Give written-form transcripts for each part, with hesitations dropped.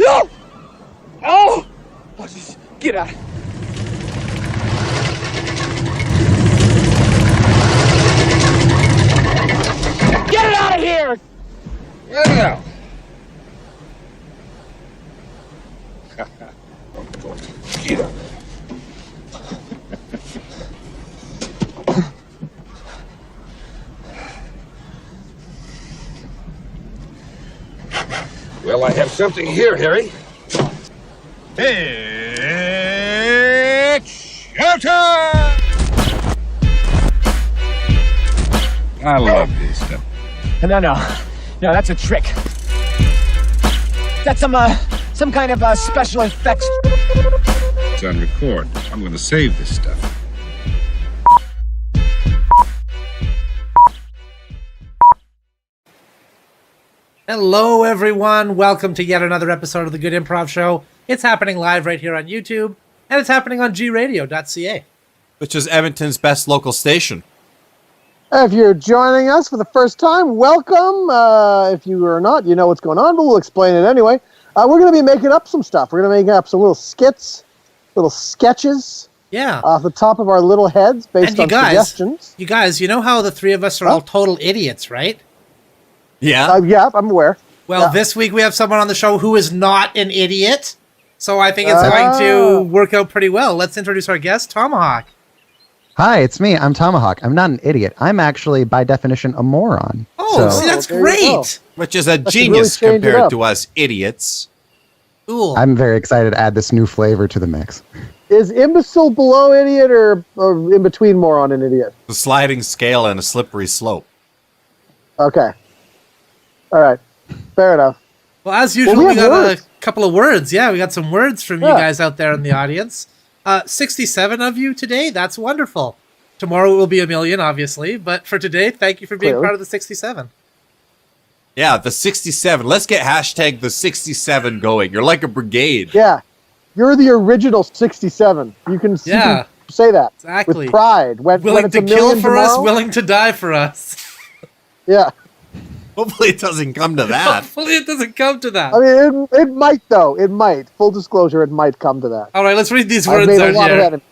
No! Oh! Oh, just get out. Get it out of here! Yeah. Well, I have something here, Harry. It's showtime! I love this stuff. No, that's a trick. That's some kind of special effects. It's on record. I'm going to save this stuff. Hello, everyone. Welcome to yet another episode of the Good Improv Show. It's happening live right here on YouTube, and it's happening on gradio.ca, which is Edmonton's best local station. If you're joining us for the first time, welcome. If you are not, you know what's going on, but we'll explain it anyway. We're going to be making up some stuff. We're going to make up some little skits, little sketches. Yeah. Off the top of our little heads based on suggestions. You guys, you know how the three of us are all total idiots, right? Yeah. Yeah, I'm aware. Well, this week we have someone on the show who is not an idiot, so I think it's going to work out pretty well. Let's introduce our guest, Tomahawk. Hi, it's me. I'm Tomahawk. I'm not an idiot. I'm actually, by definition, a moron. Oh, see, that's great. Which is a genius really compared to us idiots. Cool. I'm very excited to add this new flavor to the mix. Is imbecile below idiot or in between moron and idiot? A sliding scale and a slippery slope. Okay. All right. Fair enough. Well, as usual, we got a couple of words. Yeah, we got some words from you guys out there in the audience. 67 of you today. That's wonderful. Tomorrow it will be 1 million, obviously. But for today, thank you for being part of the 67. Yeah, the 67. Let's get hashtag the 67 going. You're like a brigade. Yeah. You're the original 67. You can say that. Exactly. With pride. Willing to kill for us, willing to die for us. Yeah. Hopefully it doesn't come to that. Hopefully it doesn't come to that. I mean, it might, though. It might. Full disclosure, it might come to that. All right, let's read these words out here.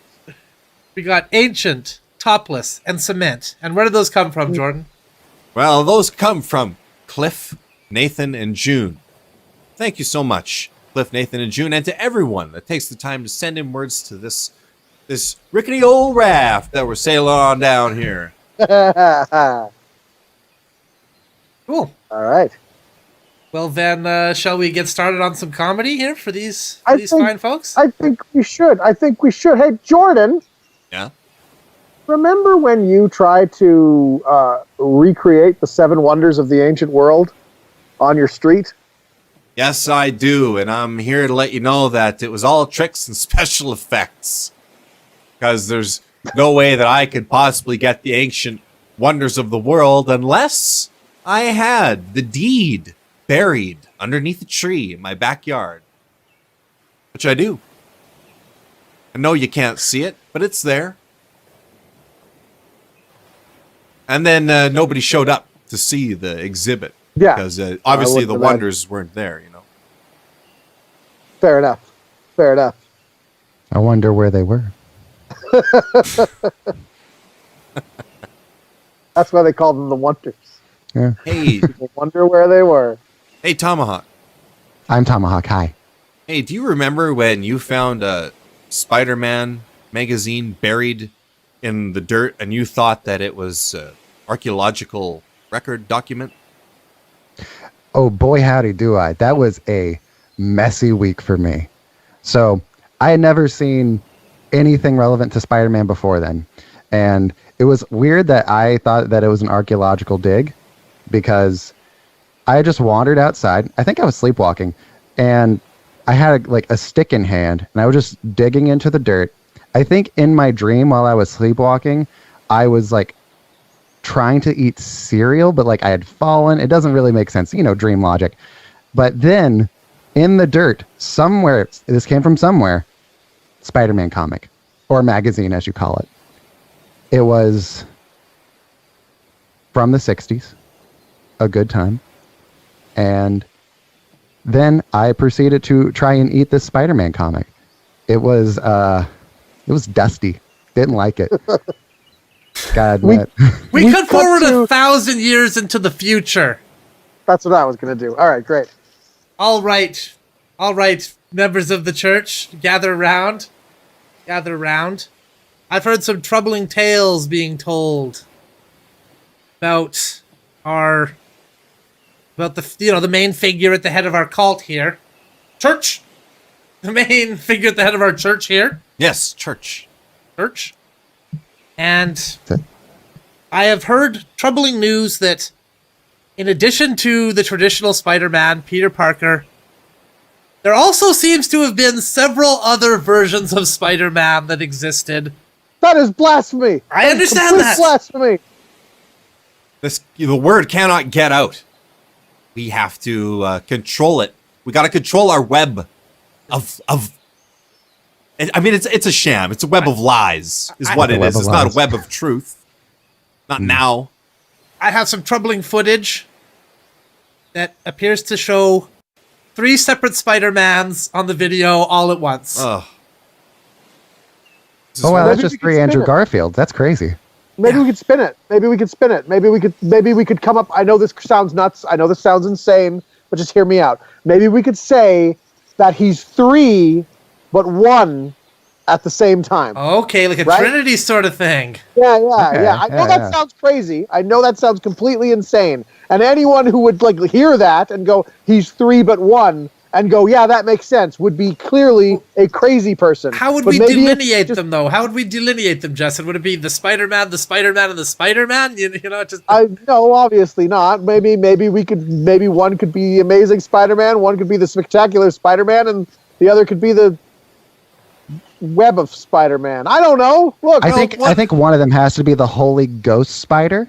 We got ancient, topless, and cement. And where did those come from, Jordan? Well, those come from Cliff, Nathan, and June. Thank you so much, Cliff, Nathan, and June, and to everyone that takes the time to send in words to this rickety old raft that we're sailing on down here. Cool. All right. Well, then, shall we get started on some comedy here for these fine folks? I think we should. Hey, Jordan. Yeah? Remember when you tried to recreate the 7 wonders of the ancient world on your street? Yes, I do. And I'm here to let you know that it was all tricks and special effects. Because there's no way that I could possibly get the ancient wonders of the world unless I had the deed buried underneath a tree in my backyard. Which I do. I know you can't see it, but it's there. And then nobody showed up to see the exhibit. Yeah. Because obviously the wonders weren't there, you know. Fair enough. I wonder where they were. That's why they call them the wonders. Yeah. Hey. People wonder where they were. Hey, Tomahawk. I'm Tomahawk. Hi. Hey, do you remember when you found a Spider-Man magazine buried in the dirt and you thought that it was an archaeological record document? Oh, boy, howdy do I. That was a messy week for me. So I had never seen anything relevant to Spider-Man before then. And it was weird that I thought that it was an archaeological dig because I just wandered outside. I think I was sleepwalking. And I had a stick in hand and I was just digging into the dirt. I think in my dream while I was sleepwalking, I was trying to eat cereal, but I had fallen. It doesn't really make sense, dream logic. But then in the dirt, somewhere, this came from somewhere, Spider-Man comic or magazine, as you call it. It was from the 60s, a good time. And Then I proceeded to try and eat this Spider-Man comic. It was dusty. Didn't like it. God, We cut cut forward to- 1,000 years into the future. That's what I was going to do. All right, great. All right, members of the church, gather round. I've heard some troubling tales being told about the main figure at the head of our cult here, church. The main figure at the head of our church here, Yes, church. and I have heard troubling news that, in addition to the traditional Spider-Man, Peter Parker, there also seems to have been several other versions of Spider-Man that existed. That is blasphemy. I That is understand complete that. Blasphemy. The word cannot get out. We have to control it. We got to control our web of. I mean, it's a sham. It's a web of lies, is what it is. It's not a web of truth. Not now. I have some troubling footage that appears to show 3 separate Spider-Mans on the video all at once. Ugh. oh wow, that's Maybe just we could 3 spin Andrew it. Garfields. That's crazy. Maybe we could spin it. Maybe we could come up. I know this sounds nuts. I know this sounds insane, but just hear me out. Maybe we could say that he's 3, but 1 at the same time. Okay, like a Right? Trinity sort of thing. Yeah. Okay, I know that yeah. sounds crazy. I know that sounds completely insane. And anyone who would like hear that and go, he's 3 but 1, and go, yeah, that makes sense, would be clearly a crazy person. How would But we maybe it's delineate just- them, though? How would we delineate them, Justin? Would it be the Spider-Man, and the Spider-Man? You know, just No, obviously not. Maybe one could be the Amazing Spider-Man, one could be the Spectacular Spider-Man, and the other could be the Web of Spider-Man. I don't know. Look, I think one of them has to be the Holy Ghost Spider.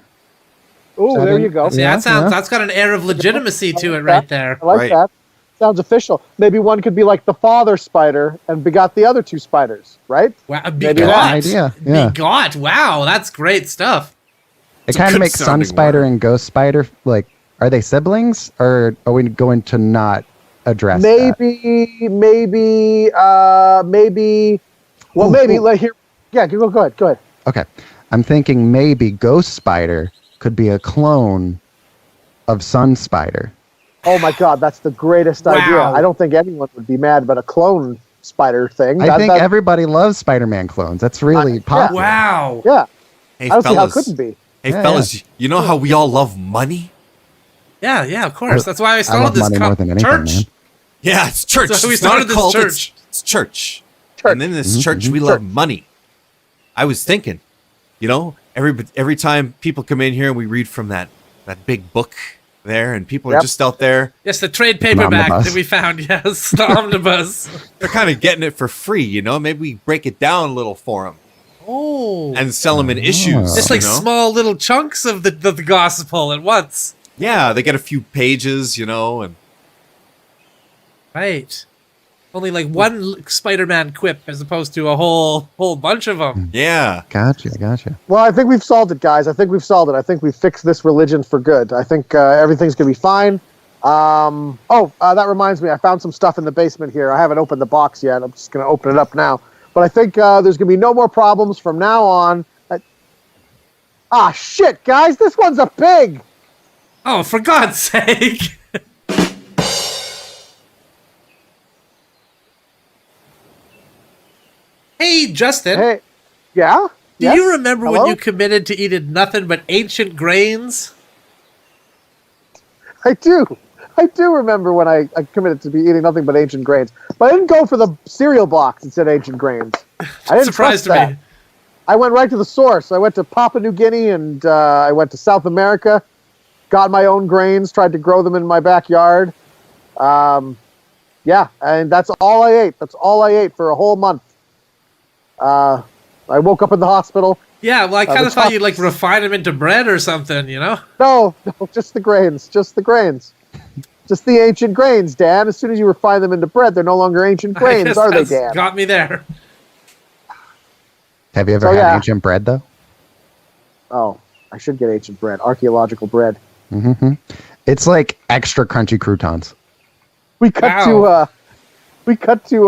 Oh, there you go. see, Yeah, that's got an air of legitimacy to it right there. I like Right. that. Sounds official. Maybe one could be like the Father Spider and begot the other 2 spiders, right? Wow, Maybe begot. that's an idea, yeah. Begot. Wow, that's great stuff. It a kind of good makes Sun sounding Spider word. and Ghost Spider like, are they siblings, or are we going to not address that? Maybe. Well, Ooh, maybe. ooh. Like here. Yeah, go ahead. Okay, I'm thinking maybe Ghost Spider could be a clone of Sun Spider. Oh my God, that's the greatest Wow. idea. I don't think anyone would be mad about a clone spider thing. I think everybody loves Spider-Man clones. That's really popular. Wow. Yeah, Hey, I don't see how it fellas. couldn't be. Hey, Yeah, fellas, you know how we all love money? Yeah, of course. That's why I I started love this money more than anything, church. man. Yeah, it's church. So we It's not started a this cult. church. It's church. Church. And in this church, we love money. I was thinking, every time people come in here and we read from that big book there, and people are Yep. just out there, Yes, the trade paperback omnibus. that we found. Yes, the omnibus. they're kind of getting it for free, Maybe we break it down a little for them Oh, and sell them in issues. just like you know? small little chunks of the gospel at once. Yeah, they get a few pages, and Right. Only like one Spider-Man quip as opposed to a whole bunch of them. yeah. Gotcha. Well, I think we've solved it, guys. I think we've solved it. I think we've fixed this religion for good. I think everything's going to be fine. That reminds me. I found some stuff in the basement here. I haven't opened the box yet. I'm just going to open it up now. But I think there's going to be no more problems from now on. Shit, guys. This one's a pig. Oh, for God's sake! Hey, Justin. Hey, yeah? Do Yes? you remember when Hello? you committed to eating nothing but ancient grains? I do. I do remember when I committed to be eating nothing but ancient grains. But I didn't go for the cereal box that said ancient grains. I didn't Surprised trust that. me. I went right to the source. I went to Papua New Guinea and I went to South America, got my own grains, tried to grow them in my backyard. Yeah, and that's all I ate. That's all I ate for a whole month. I woke up in the hospital. Yeah, well, I kind the of thought top- you'd like refine them into bread or something, No, just the grains. Just the grains. Just the ancient grains, Dan. As soon as you refine them into bread, they're no longer ancient I grains, guess are they, that's Dan? got me there. Have you ever So, had yeah. ancient bread though? Oh, I should get ancient bread. Archaeological bread. It's like extra crunchy croutons. We cut to we cut to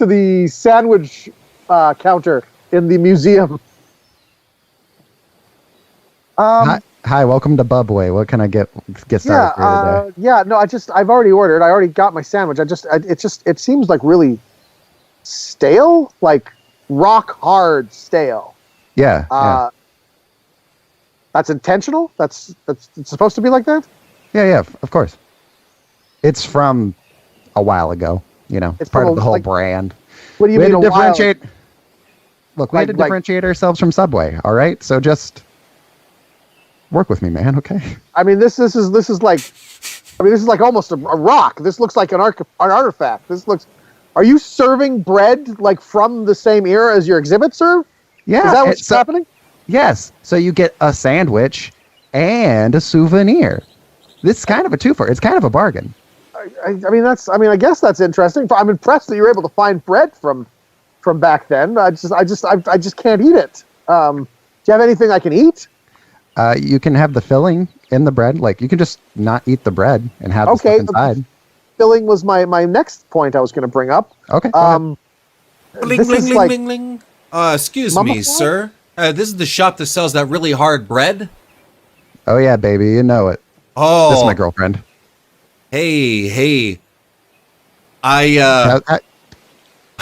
the sandwich counter in the museum. Hi, welcome to Bubway. What can I get started for you today? No, I've already ordered. I already got my sandwich. It seems like really stale, like rock hard stale. Yeah. That's intentional? That's it's supposed to be like that? Yeah, of course. It's from a while ago. It's part of the whole brand. What do you we mean had to a while? differentiate. Look, we had to differentiate ourselves from Subway. All right, so just work with me, man. Okay. I mean, this is like almost a rock. This looks like an artifact. This looks. Are you serving bread like from the same era as your exhibit serve? Yeah. Is that what's happening? Yes. So you get a sandwich and a souvenir. This is kind of a twofer. It's kind of a bargain. I guess that's interesting. I'm impressed that you're able to find bread from back then. I just can't eat it. Do you have anything I can eat? You can have the filling in the bread. Like you can just not eat the bread and have the stuff inside. Filling was my next point I was going to bring up. Okay. Bling, bling, bling, bling, bling. Excuse me, sir. This is the shop that sells that really hard bread? Oh, yeah, baby. You know it. Oh. This is my girlfriend. Hey. I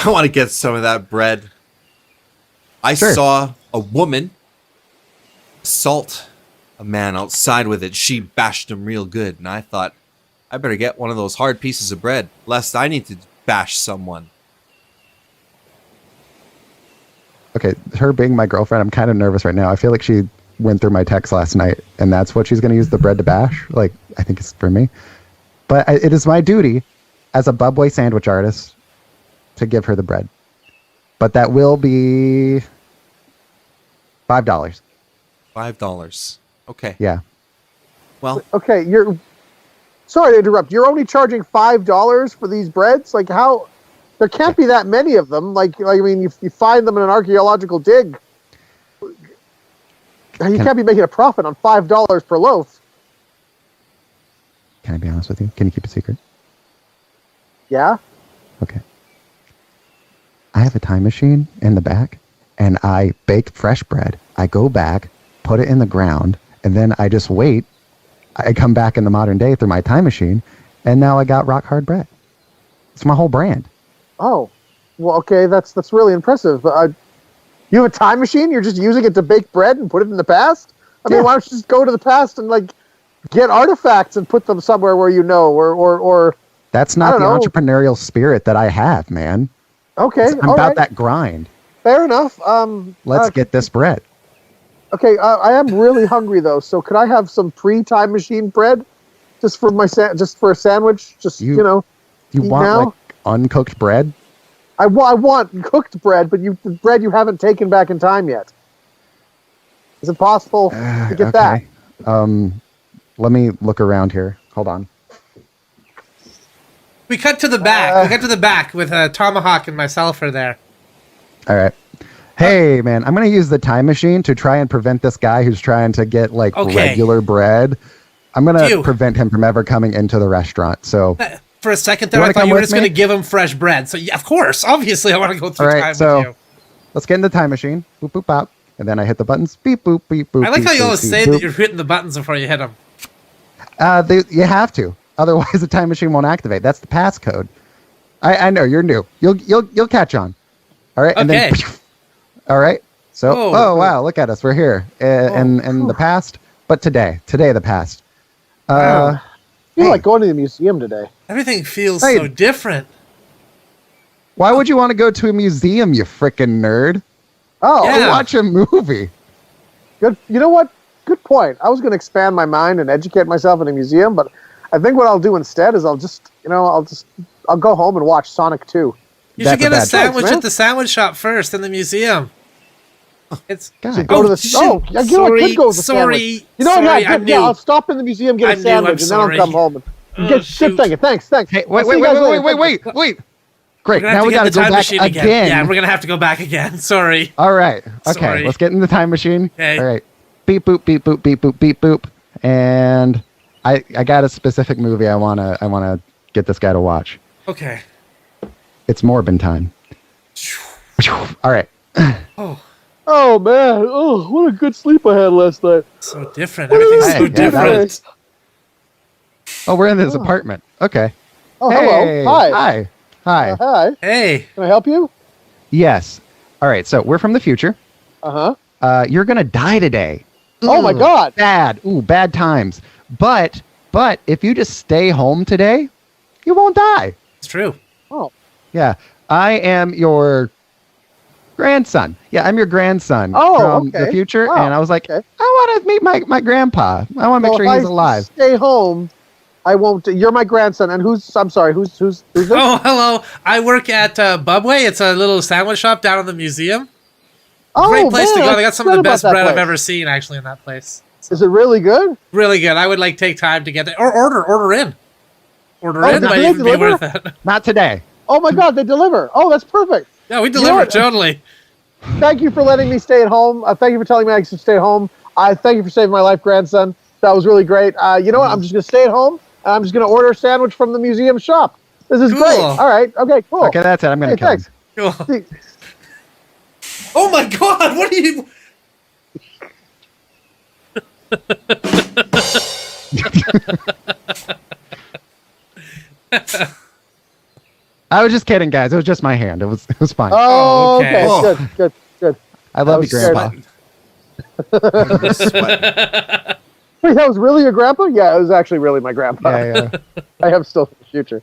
want to get some of that bread. I saw a woman assault a man outside with it. She bashed him real good, and I thought, I better get one of those hard pieces of bread, lest I need to bash someone. Okay, her being my girlfriend, I'm kind of nervous right now. I feel like she went through my text last night, and that's what she's going to use the bread to bash. Like, I think it's for me. But it is my duty as a Bubway sandwich artist to give her the bread. But that will be $5. $5. Okay. Yeah. Well. Okay, sorry to interrupt. You're only charging $5 for these breads? Like how? There can't be that many of them. You find them in an archaeological dig. You can't be making a profit on $5 per loaf. Can I be honest with you? Can you keep a secret? Yeah. Okay. I have a time machine in the back, and I bake fresh bread. I go back, put it in the ground, and then I just wait. I come back in the modern day through my time machine, and now I got rock hard bread. It's my whole brand. Oh, well, okay, that's really impressive. You have a time machine? You're just using it to bake bread and put it in the past? I mean, why don't you just go to the past and get artifacts and put them somewhere where you know, or That's not the entrepreneurial spirit that I have, man. Okay, I'm about that grind. Fair enough. Let's get this bread. Okay, I am really hungry though. So could I have some pre-time machine bread, just for a sandwich? You want now? Like uncooked bread? I want cooked bread, but the bread you haven't taken back in time yet. Is it possible to get that? Let me look around here. Hold on. We cut to the back. We cut to the back with Tomahawk and myself are there. All right. Hey, man, I'm going to use the time machine to try and prevent this guy who's trying to get regular bread. I'm going to prevent him from ever coming into the restaurant. So for a second there, I thought you were just going to give him fresh bread. So yeah, of course, obviously, I want to go through time with you. Let's get in the time machine. Boop, boop, bop. And then I hit the buttons. Beep, boop, beep, boop. I like beep, how you boop, always beep, say boop. that you're hitting the buttons before you hit them. You have to. Otherwise, the time machine won't activate. That's the passcode. I know you're new. You'll catch on. All right. And then, all right. So, wow, look at us. We're here in the past, but today the past. I feel like going to the museum today. Everything feels so different. Why would you want to go to a museum, you frickin' nerd? Oh, watch a movie. Good. You know what? Good point. I was going to expand my mind and educate myself in a museum, but I think what I'll do instead is I'll go home and watch Sonic 2. You should get a sandwich at the sandwich shop first in the museum. It's go to the sorry, I could go with the sandwich. You know what? Yeah, I'll stop in the museum, get a sandwich, and then I'll come home. Good thing. Thanks. Hey, wait. Great. Now we got to go back again. Yeah, we're gonna have to go back again. Sorry. All right. Okay. Let's get in the time machine. Okay. All right. Beep boop beep boop beep boop beep boop. And I got a specific movie I wanna get this guy to watch. Okay. It's Morbin time. All right. Oh, Oh man! Oh, what a good sleep I had last night. so different. Everything's so Hey, yeah, different. Oh, we're in this apartment. Okay. Oh, Hey, hello. Hi. Hi. Hi. Hi. Hey. Can I help you? Yes. All right. So we're from the future. Uh-huh. You're gonna die today. Oh my God. Bad. Ooh, bad times. But if you just stay home today, you won't die. It's true. Oh. Yeah. I am your grandson. Yeah, I'm your grandson Oh, from okay. the future. Wow, And I was like, okay. I want to meet my grandpa. I want to make Well, sure if he's I alive. Stay home. I won't. You're my grandson, and I'm sorry. Who's this? Oh, hello. I work at Bubway. It's a little sandwich shop down in the museum. Oh, Great place to man, go. They I got some of the forgot best about that bread I've place. ever seen, actually, in that place. Is it really good? Really good. I would like take time to get there. Or order in. Order Oh, in do might they even be deliver? worth it. Not today. Oh my God, they deliver. Oh, that's perfect. Yeah, we know deliver, what? totally. Thank you for letting me stay at home. Thank you for telling me I should stay at home. I thank you for saving my life, grandson. That was really great. You know what? I'm just going to stay at home. And I'm just going to order a sandwich from the museum shop. This is Cool. great. All right. Okay, cool. Okay, that's it. I'm going to Hey, kill him. thanks. Cool. Oh my god, what are you... I was just kidding, guys. It was just my hand. It was fine. Oh, okay. okay. Oh. Good. I love you, was scared. grandpa. Sweat. Wait, that was really your grandpa? Yeah, it was actually really my grandpa. Yeah. I am still in the future.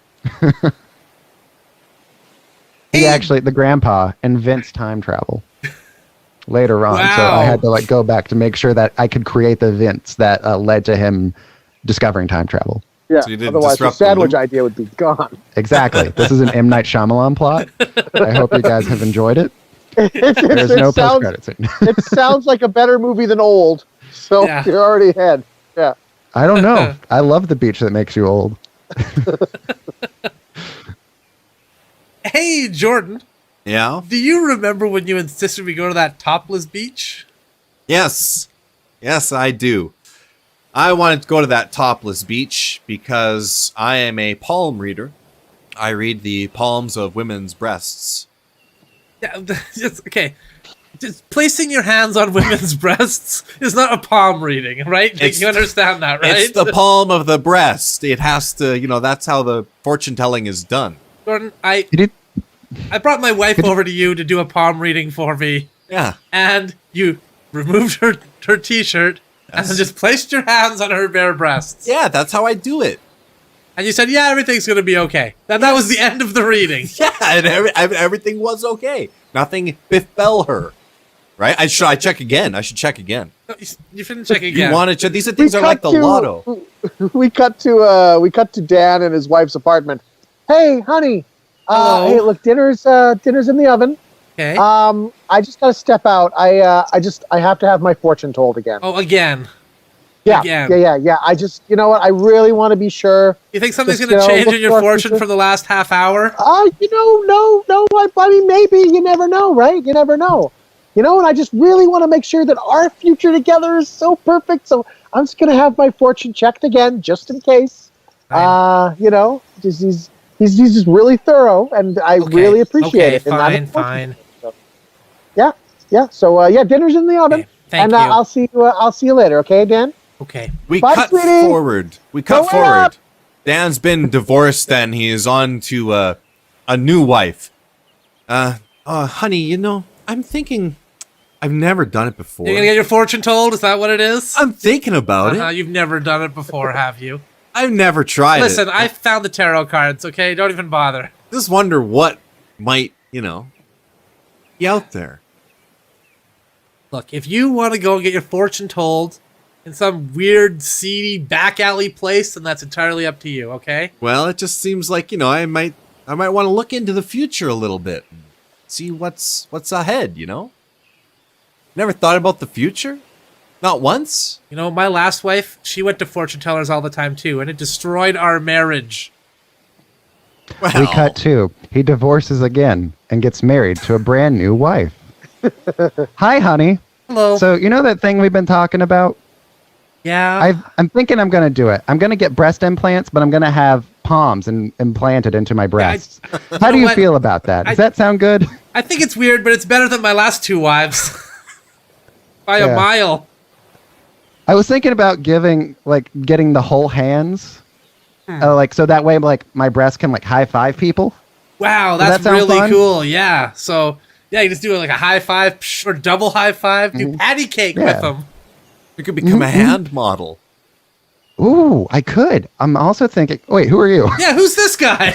He actually, the grandpa invents time travel later on. So Wow. I had to go back to make sure that I could create the events that led to him discovering time travel. Yeah. So you didn't Otherwise, the disrupt the sandwich loop? idea would be gone. Exactly. This is an M. Night Shyamalan plot. I hope you guys have enjoyed it. There's no post-credit scene. It sounds like a better movie than Old. So Yeah. you're already ahead. Yeah. I don't know. I love the beach that makes you old. Hey, Jordan, Yeah? do you remember when you insisted we go to that topless beach? Yes. Yes, I do. I wanted to go to that topless beach because I am a palm reader. I read the palms of women's breasts. Yeah, okay. Just placing your hands on women's breasts is not a palm reading, right? It's- You understand that, right? It's the palm of the breast. It has to, that's how the fortune telling is done. Jordan, I You did? brought my wife over to you to do a palm reading for me, Yeah. and you removed her t-shirt and Yes. then just placed your hands on her bare breasts. Yeah, that's how I do it. And you said, yeah, everything's going to be okay. And that was the end of the reading. Yeah, and everything was okay. Nothing befell her. Right? I check again. I should check again. No, you shouldn't check again. You want to check? These things are like the lotto. We cut to Dan in his wife's apartment. Hey, honey. Hello. Hey, look, dinner's in the oven. Okay. I just gotta step out. I have to have my fortune told again. Oh, again. Yeah, again. yeah. I just, you know what? I really want to be sure. You think something's Just, going to you know, change look in your for our fortune future. for the last half hour? No. I mean, maybe. You never know, right? You never know. You know, and I just really want to make sure that our future together is so perfect. So I'm just going to have my fortune checked again, just in case. He's just really thorough, and I really appreciate it. And I'm Fine. Yeah. So dinner's in the oven, Okay, thank and you. I'll see you later. Okay, Dan. Okay. We Bye, cut sweetie. forward. Go up. Dan's been divorced, and he is on to a new wife. Honey, I'm thinking. I've never done it before. You're going to get your fortune told? Is that what it is? I'm thinking about it. You've never done it before, have you? I've never tried Listen, it. I found the tarot cards, okay? Don't even bother. Just wonder what might, be out there. Look, if you want to go and get your fortune told in some weird, seedy, back alley place, then that's entirely up to you, okay? Well, it just seems like, I might want to look into the future a little bit and see what's ahead, Never thought about the future? Not once? You know, my last wife, she went to fortune tellers all the time, too, and it destroyed our marriage. Well, We cut to he divorces again and gets married to a brand new wife. Hi, honey. Hello. So you know that thing we've been talking about? Yeah. I'm thinking I'm going to do it. I'm going to get breast implants, but I'm going to have palms implanted into my breasts. How do you feel about that? Does that sound good? I think it's weird, but it's better than my last 2 wives. By a mile. I was thinking about getting the whole hands. So that way, like, my breasts can, like, high five people. Wow, that's really cool. Yeah. So, yeah, you just do like a high five or double high five. Do patty cake with them. You could become a hand model. Ooh, I could. I'm also thinking. Wait, who are you? Yeah, who's this guy?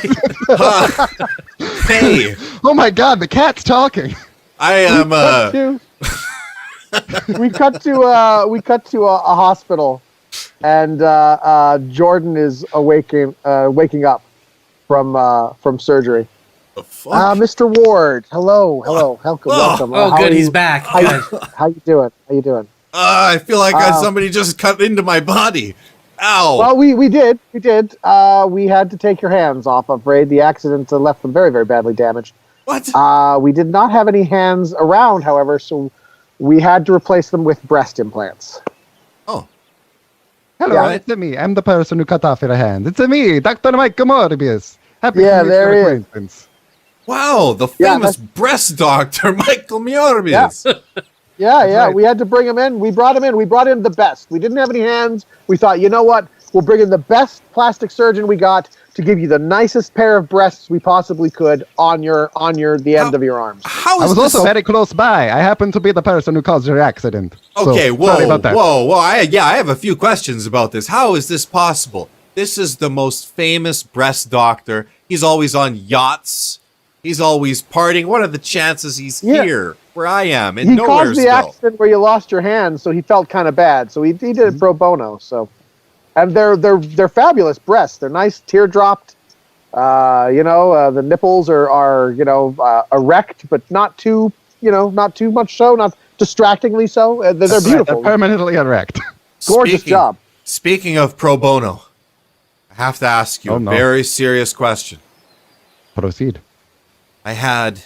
Hey. Oh my God, the cat's talking. I am. We cut to a hospital, and Jordan is waking up from surgery. The fuck? Mr. Ward, hello, welcome. Oh, good, he's back. How you doing? I feel like somebody just cut into my body. Ow. Well, we did. We had to take your hands off, I'm afraid. The accident left them very, very badly damaged. What? We did not have any hands around, however, so we had to replace them with breast implants. Oh. Hello, it's me. I'm the person who cut off your hand. It's me, Dr. Mike Morbius. Happy to meet there your he is. acquaintance. Wow, the famous breast doctor, Michael Morbius. Yeah. We had to bring him in. We brought in the best. We didn't have any hands. We thought, you know what? We'll bring in the best plastic surgeon we got to give you the nicest pair of breasts we possibly could on the end of your arms. I was also very close by. I happen to be the person who caused your accident. Okay, so, sorry about that. whoa. I have a few questions about this. How is this possible? This is the most famous breast doctor. He's always on yachts. He's always partying. What are the chances he's here where I am in Nowheresville? He caused the accident where you lost your hand, so he felt kind of bad. So he did it pro bono. So, and they're fabulous breasts. They're nice, teardropped. The nipples are erect, but not too much so, not distractingly so. They're beautiful. They're permanently erect. Gorgeous job. Speaking of pro bono, I have to ask you a very serious question. Proceed. I had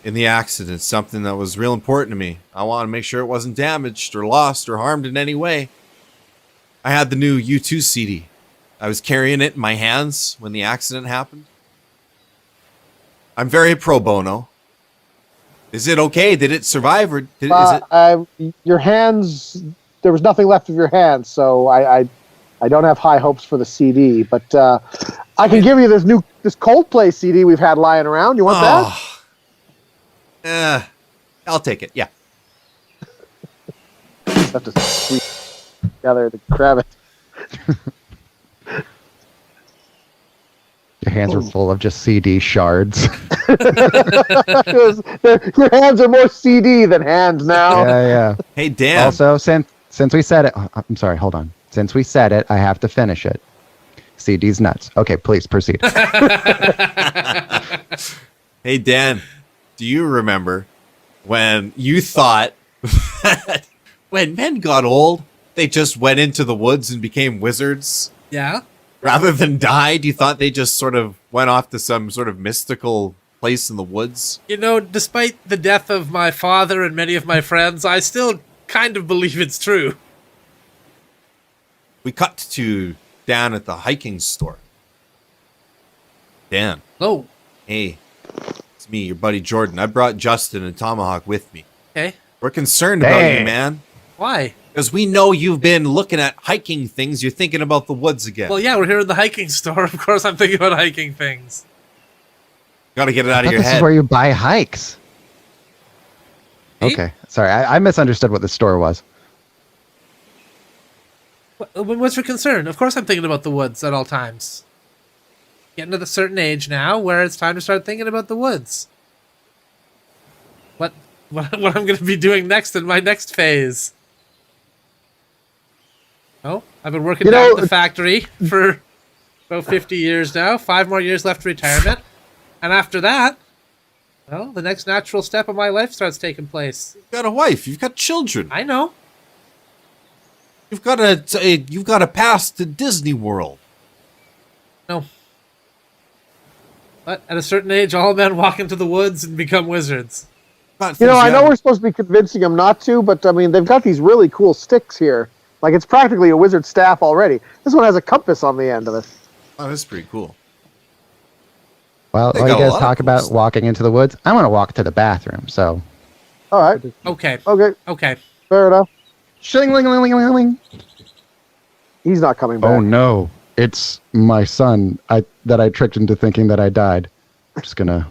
in the accident something that was real important to me. I wanted to make sure it wasn't damaged or lost or harmed in any way. I had the new U2 CD. I was carrying it in my hands when the accident happened. I'm very pro bono. Is it okay? Did it survive, or is it? Your hands? There was nothing left of your hands, so I don't have high hopes for the CD. But I can give you this Coldplay CD we've had lying around. You want that? I'll take it. Yeah. Just have to squeeze together to grab it. Your hands are full of just CD shards. Your hands are more CD than hands now. Yeah. Hey, Dan. Also, since we said it, I'm sorry, hold on. Since we said it, I have to finish it. CD's nuts. Okay, please proceed. Hey, Dan, do you remember when you thought that when men got old, they just went into the woods and became wizards? Yeah. Rather than died, you thought they just sort of went off to some sort of mystical place in the woods? You know, despite the death of my father and many of my friends, I still kind of believe it's true. We cut to Dan at the hiking store. Dan. Oh. Hey, it's me, your buddy Jordan. I brought Justin and Tomahawk with me. Okay. We're concerned about you, man. Why? Because we know you've been looking at hiking things. You're thinking about the woods again. Well, yeah, we're here in the hiking store. Of course I'm thinking about hiking things. Got to get it out of your This head. is where you buy hikes. Hey? Okay, sorry. I misunderstood what the store was. What's your concern? Of course I'm thinking about the woods at all times. Getting to the certain age now where it's time to start thinking about the woods. What I'm going to be doing next in my next phase. Oh, I've been working down at the factory for about 50 years now. 5 more years left to retirement. And after that, well, the next natural step of my life starts taking place. You've got a wife. You've got children. I know. You've got a pass to Disney World. No. But at a certain age, all men walk into the woods and become wizards. I know we're supposed to be convincing them not to, but I mean, they've got these really cool sticks here Like it's practically a wizard staff already. This one has a compass on the end of it. Oh, that's pretty cool. Well, They while you got a guys lot of talk cool about stuff. walking into the woods, I want to walk to the bathroom. So, All right. Okay. Okay. Fair enough. shing-ling-ling-ling-ling-ling. He's not coming back. Oh no, it's my son. That I tricked into thinking that I died. I'm just gonna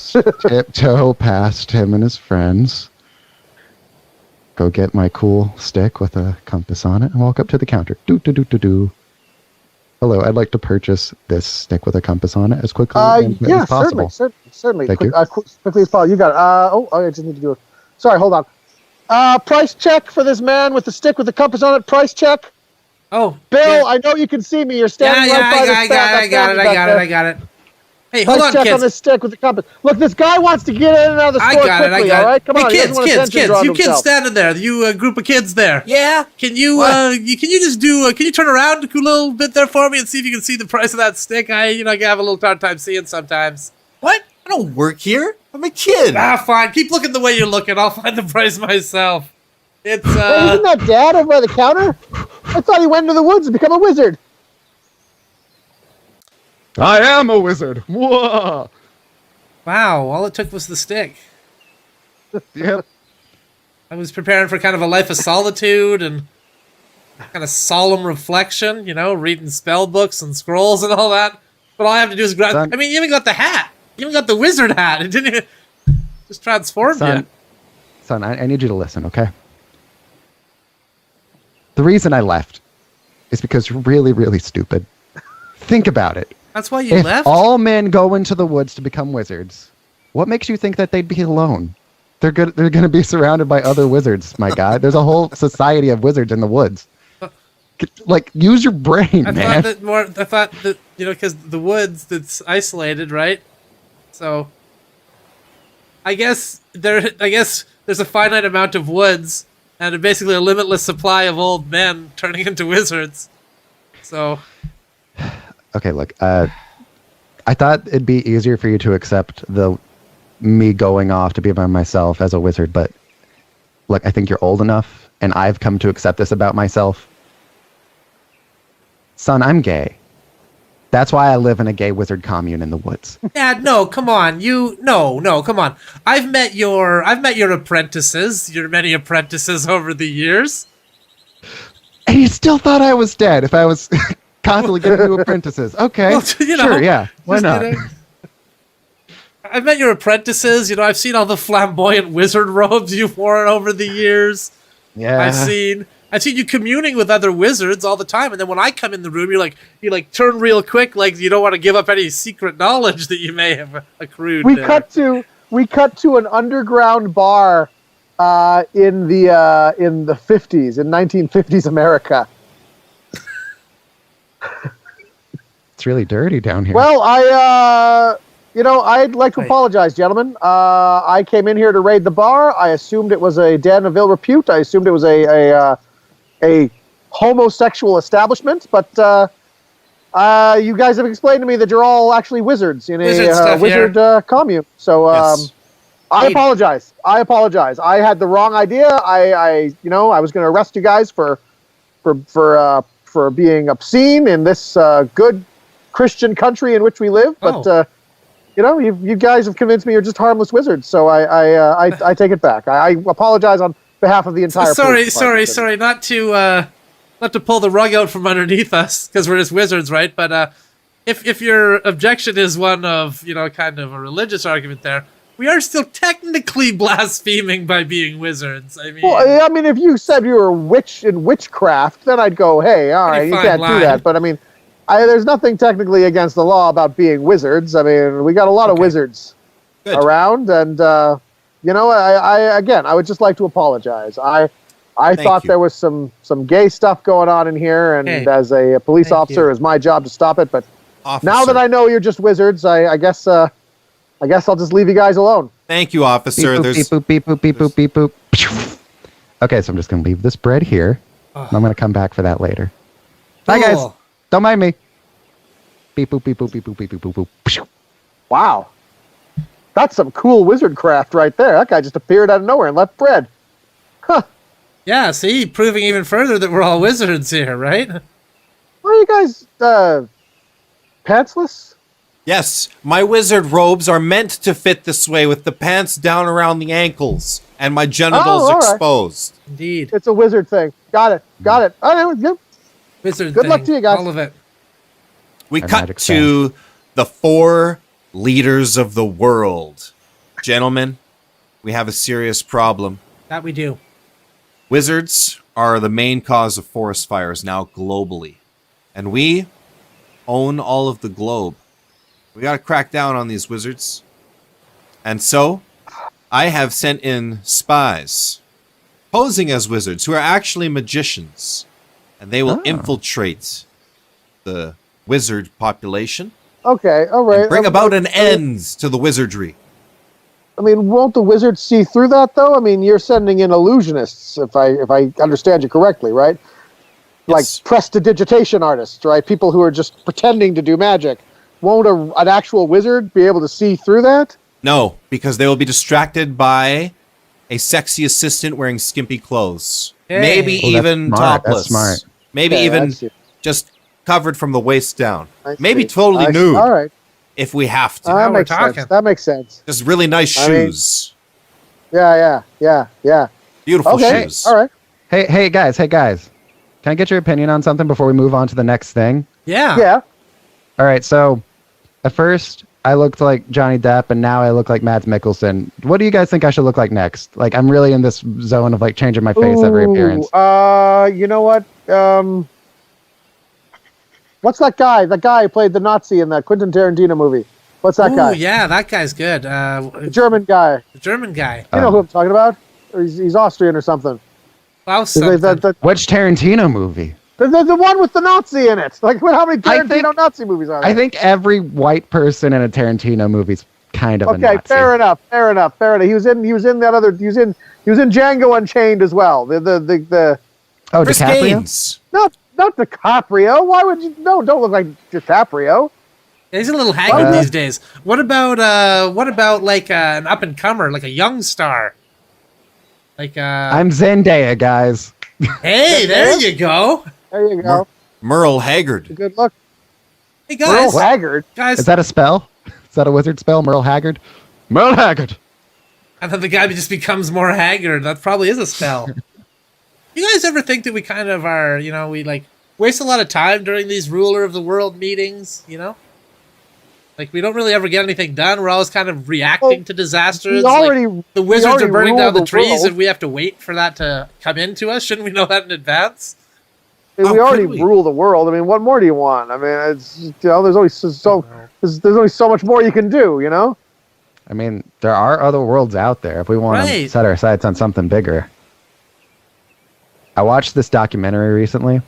tiptoe past him and his friends. Go get my cool stick with a compass on it and walk up to the counter. Do. Hello, I'd like to purchase this stick with a compass on it as quickly Yeah, as possible. certainly. Thank Quick, you. quickly as possible. You got it. I just need to do it. Sorry, hold on. Price check for this man with the stick with the compass on it. Price check. Oh, Bill, yeah. I know you can see me. You're standing right by the I got it. Hey, hold Price on, check on kids. this stick with the compass. Look, this guy wants to get in and out of the I store got it. quickly. All right, come on. Hey, He doesn't want attention kids. drawn You to kids himself. standing there. You group of kids there. Yeah. Can you can you just do? Can you turn around a little bit there for me and see if you can see the price of that stick? I have a little hard time seeing sometimes. What? I don't work here. I'm a kid. Fine. Keep looking the way you're looking. I'll find the price myself. It's Hey, isn't that Dad over by the counter? I thought he went into the woods to become a wizard. I am a wizard. Whoa. wow. All it took was the stick. Yep. I was preparing for kind of a life of solitude and kind of solemn reflection, reading spell books and scrolls and all that. But all I have to do is grab. Son. I mean, you even got the hat. You even got the wizard hat. It didn't even just transformed you. Son, I need you to listen, okay? The reason I left is because you're really, really stupid. Think about it. That's why you If left. all men go into the woods to become wizards, what makes you think that they'd be alone? They're going to be surrounded by other wizards, my guy. There's a whole society of wizards in the woods. Like, use your brain, I man. thought that because the woods that's isolated, right? So, I guess there's a finite amount of woods and basically a limitless supply of old men turning into wizards. So, Okay, look, I thought it'd be easier for you to accept me going off to be by myself as a wizard, but look, I think you're old enough, and I've come to accept this about myself. Son, I'm gay. That's why I live in a gay wizard commune in the woods. Dad, no, come on, come on. I've met your apprentices, your many apprentices over the years. And you still thought I was dead if I was constantly getting new apprentices. Okay, Well, sure, yeah, why just, not? I've met your apprentices. I've seen all the flamboyant wizard robes you've worn over the years. Yeah, I've seen you communing with other wizards all the time, and then when I come in the room, you turn real quick, like you don't want to give up any secret knowledge that you may have accrued. We cut to an underground bar in the 50s, in 1950s America. it's really dirty down here. Well, I'd like to apologize, gentlemen. I came in here to raid the bar. I assumed it was a den of ill repute. I assumed it was a homosexual establishment, but you guys have explained to me that you're all actually wizards in a wizard commune. So Yes. I apologize. I had the wrong idea. I was going to arrest you guys for being obscene in this good Christian country in which we live, but. You guys have convinced me you're just harmless wizards, so I take it back. I apologize on behalf of the entire. Sorry. Not to pull the rug out from underneath us because we're just wizards, right? But if your objection is one of kind of a religious argument, there we are still technically blaspheming by being wizards. If you said you were a witch in witchcraft, then I'd go, hey, all right, you can't do that. But there's nothing technically against the law about being wizards. We got a lot of wizards around, and I would just like to apologize. I thought there was some gay stuff going on in here, and as a police officer, it's my job to stop it. But now that I know you're just wizards, I guess I'll just leave you guys alone. Thank you, officer. Beep, boop, beep, boop, beep, boop, beep, boop, beep, boop. Okay, so I'm just going to leave this bread here. And I'm going to come back for that later. Bye, guys. Don't mind me. Beep, boop, beep, boop, beep, boop, beep, boop, boop, boop. Wow. That's some cool wizard craft right there. That guy just appeared out of nowhere and left bread. Huh. Yeah, see, proving even further that we're all wizards here, right? Are you guys pantsless? Yes, my wizard robes are meant to fit this way with the pants down around the ankles and my genitals all right. exposed. Indeed. It's a wizard thing. Got it. All right, good. Wizard Good thing. luck to you guys. All of it. We Our cut magic to the 4 leaders of the world. Gentlemen, we have a serious problem. That we do. Wizards are the main cause of forest fires now globally. And we own all of the globe. We got to crack down on these wizards. And so, I have sent in spies posing as wizards who are actually magicians. And they will infiltrate the wizard population Okay, all right. and bring about an end to the wizardry. I mean, won't the wizards see through that, though? I mean, you're sending in illusionists, if I understand you correctly, right? Like Yes. prestidigitation artists, right? People who are just pretending to do magic. Won't an actual wizard be able to see through that? No, because they will be distracted by a sexy assistant wearing skimpy clothes. Hey. Maybe Oh, that's even smart, that's topless. smart. Maybe Yeah, even I see. just covered from the waist down. I Maybe see. totally I see. nude All right. if we have to. Now That we're makes talking. sense. That makes sense. Just really nice I mean- shoes. Yeah. Beautiful Okay. shoes. All right. Hey guys. Can I get your opinion on something before we move on to the next thing? Yeah. Yeah. All right, so at first I looked like Johnny Depp, and now I look like Mads Mikkelsen. What do you guys think I should look like next? Like, I'm really in this zone of like changing my face every appearance. You know what? What's that guy? That guy who played the Nazi in that Quentin Tarantino movie. What's that Ooh, guy? yeah, that guy's good. The German guy. The German guy. You know who I'm talking about? Or he's Austrian or something. Klaus He's like something. Which Tarantino movie? the one with the Nazi in it. Like, how many I Tarantino think- Nazi movies are there? I think every white person in a Tarantino movie's kind of a Okay, Nazi. fair enough. He was in that other. He was in Django Unchained as well. The Oh, Chris DiCaprio? Gaines. not DiCaprio. Why would you? No, don't look like DiCaprio. He's a little haggard these days. What about like an up and comer, like a young star? Like I'm Zendaya, guys. hey, there you go. There you go. Merle Haggard. Good look. Hey Merle guys, Haggard. guys, Is that a spell? Is that a wizard spell? Merle Haggard? Merle Haggard. and then the guy just becomes more haggard. That probably is a spell. You guys ever think that we kind of are, we like waste a lot of time during these ruler of the world meetings, Like we don't really ever get anything done. We're always kind of reacting to disasters. The wizards are burning down the trees and we have to wait for that to come into us. Shouldn't we know that in advance? We How already could we? rule the world. I mean, what more do you want? I mean, it's there's only there's only so much more you can do. I mean, there are other worlds out there if we want to Right. set our sights on something bigger. I watched this documentary recently.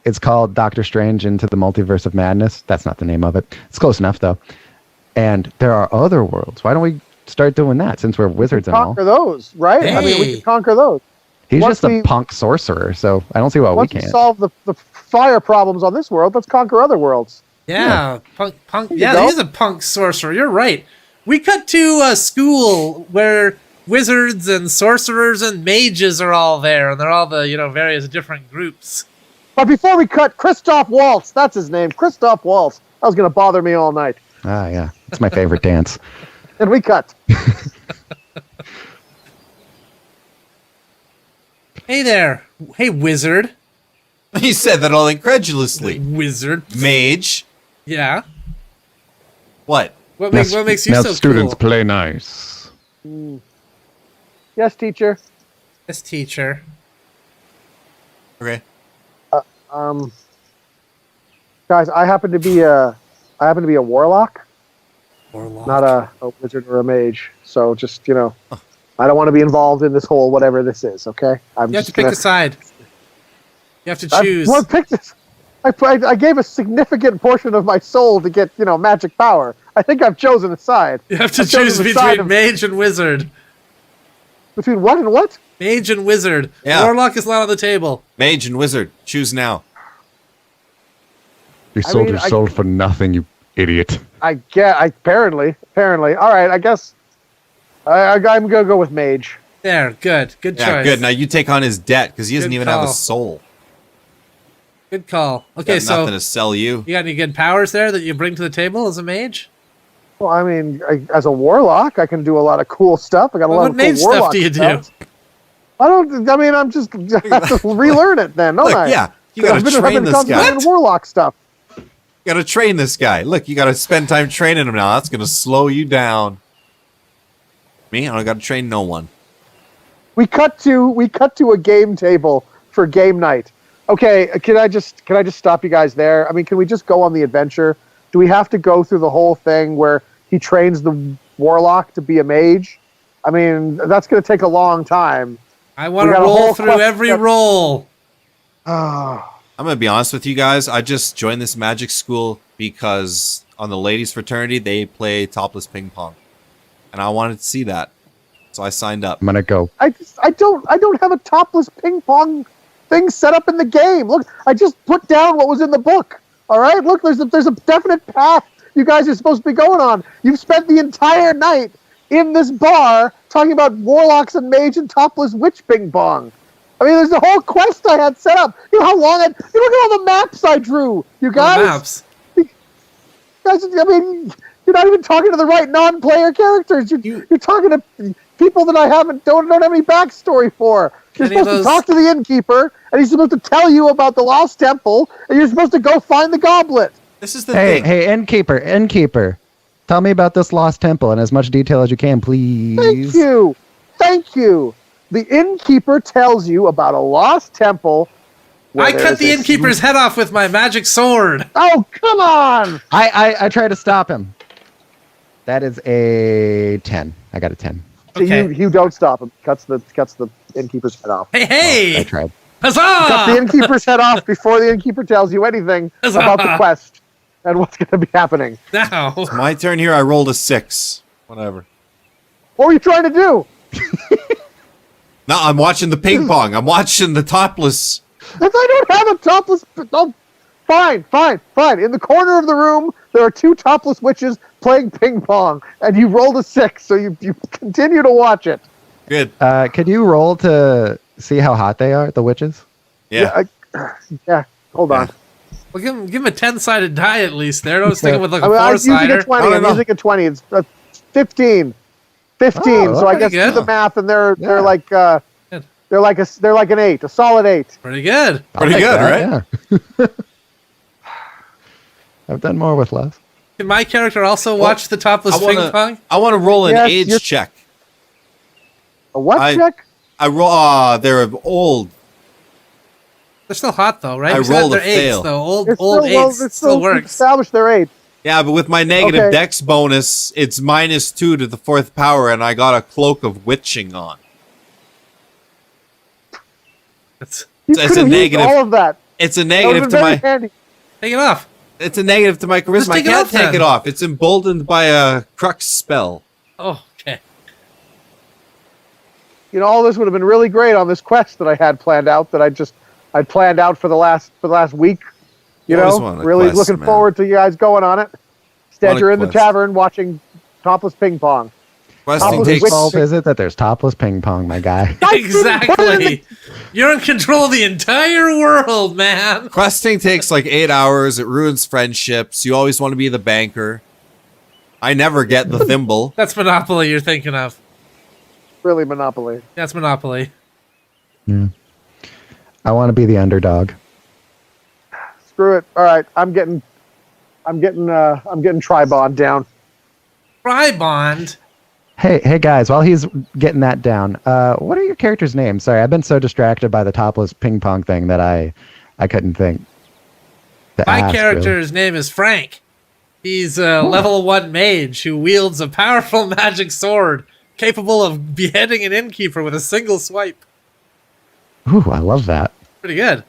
It's called Doctor Strange Into the Multiverse of Madness. That's not the name of it. It's close enough, though. And there are other worlds. Why don't we start doing that since we're wizards and all? Conquer those, right? I mean, we Hey. can conquer those. He's once just a we- punk sorcerer, so I don't see why we Once we can't. solve the fire problems on this world, let's conquer other worlds. Yeah, punk. you Yeah, go. he's a punk sorcerer. You're right. We cut to a school where wizards and sorcerers and mages are all there, and they're all the various different groups. But before we cut, Christoph Waltz, that's his name, Christoph Waltz. That was going to bother me all night. Ah, yeah. It's my favorite dance. And we cut. Hey there, hey wizard, He said that all incredulously. wizard. Mage. Yeah. What? What makes you so cool? play nice. Yes, teacher. This teacher. Okay. Guys, I happen to be a warlock, Warlock. not a wizard or a mage. So just, I don't want to be involved in this whole whatever this is, okay? I'm You have to just pick gonna, a side. You have to I choose. want to pick this. I gave a significant portion of my soul to get, magic power. I think I've chosen a side. You have to I've chosen choose the side between of- mage and wizard. Between what and what? Mage and wizard. Yeah. Warlock is not on the table. Mage and wizard. Choose now. You I sold mean, your I- soul for nothing, you idiot. Apparently. All right, I guess I'm going to go with mage. There, good Yeah, choice. good. Now you take on his debt because he doesn't Good even have a call. soul. Good call. Okay, Got so nothing to sell you. you got any good powers there that you bring to the table as a mage? Well, I mean, as a warlock, I can do a lot of cool stuff. I got a Well, lot what of cool mage stuff warlock do you do? stuff. I don't. I mean, I'm just I have to relearn it then, don't Look, I? yeah, you gotta train this guy. What? Warlock stuff. You gotta train this guy. Look, you gotta spend time training him now. That's gonna slow you down. Me, I don't gotta train no one. We cut to a game table for game night. Okay, can I just stop you guys there? I mean, can we just go on the adventure? Do we have to go through the whole thing where he trains the warlock to be a mage? I mean, that's going to take a long time. I want to got a roll whole through quest every step- roll. I'm gonna be honest with you guys. I just joined this magic school because on the ladies' fraternity they play topless ping pong, and I wanted to see that, so I signed up. I'm gonna go. I don't have a topless ping pong thing set up in the game. Look, I just put down what was in the book. All right, look, there's a definite path you guys are supposed to be going on. You've spent the entire night in this bar talking about warlocks and mage and topless witch ping pong. I mean, there's a whole quest I had set up. You know how long you look at all the maps I drew. You guys, Maps. guys, I mean, you're not even talking to the right non-player characters. You're talking to people that I don't have any backstory for. You're Any of supposed to those- talk to the innkeeper, and he's supposed to tell you about the lost temple, and you're supposed to go find the goblet. This is the Hey, thing. hey, innkeeper. Tell me about this lost temple in as much detail as you can, please. Thank you. The innkeeper tells you about a lost temple. where I cut there's the a- innkeeper's head off with my magic sword. Oh, come on! I try to stop him. That is a 10. I got a 10. Okay. You don't stop him. Cuts the innkeeper's head off. Hey, I hey! tried. Cut the Huzzah! innkeeper's head off before the innkeeper tells you anything about the quest and what's going to be happening. Now, My turn here. I rolled a 6. Whatever. What were you trying to do? No, I'm watching the ping pong. I'm watching the topless. I don't have a topless. Oh, fine. In the corner of the room, there are two topless witches playing ping pong, and you rolled a 6, so you continue to watch it. Good. Could you roll to see how hot they are, the witches? Yeah. Yeah, hold on. well, give him a 10-sided die at least there. Don't stick him with like a I'm using a 4-sider. 20. No. I'm using a 20. It's 15. 15. Oh, So I pretty guess good. do the math, and they're Yeah. like they're like an 8, a solid 8. Pretty good. I'll Pretty take good, that, yeah. I've done more with less. Can my character also watch the topless ping pong? I want to roll an Yes, age you're- check. A what check? I roll. They're old. They're still hot though, right? I We said rolled a they're eights, fail. though. Old It's eights it's still works. established they're 8. Yeah, but with my negative Okay. dex bonus, it's -2 to the 4th power, and I got a cloak of witching on. It's, You It's could a have used negative. all of that. It's a That negative would have to been very my. handy. take it off. It's a negative to my charisma. Just I take it can't off, take then. it off. It's emboldened by a crux spell. Oh, okay. You know, all this would have been really great on this quest that I had planned out. That I'd planned out for the last week. You You always know, want a really quest, looking man. forward to you guys going on it. Instead, Want a you're in the quest. tavern watching topless ping pong. Questing Topless takes. witch- Fault is it that there's topless ping pong, my guy? Exactly. You're in control of the entire world, man. Questing takes like 8 hours. It ruins friendships. You always want to be the banker. I never get the thimble. That's Monopoly you're thinking of. Really, Monopoly. That's Monopoly. I want to be the underdog. Screw it. All right, I'm getting Tribond down. Tribond. Hey guys, while he's getting that down, what are your characters' names? Sorry, I've been so distracted by the topless ping pong thing that I couldn't think. to My ask, character's name is Frank. He's a level 1 mage who wields a powerful magic sword capable of beheading an innkeeper with a single swipe. really. Ooh, I love that. Pretty good.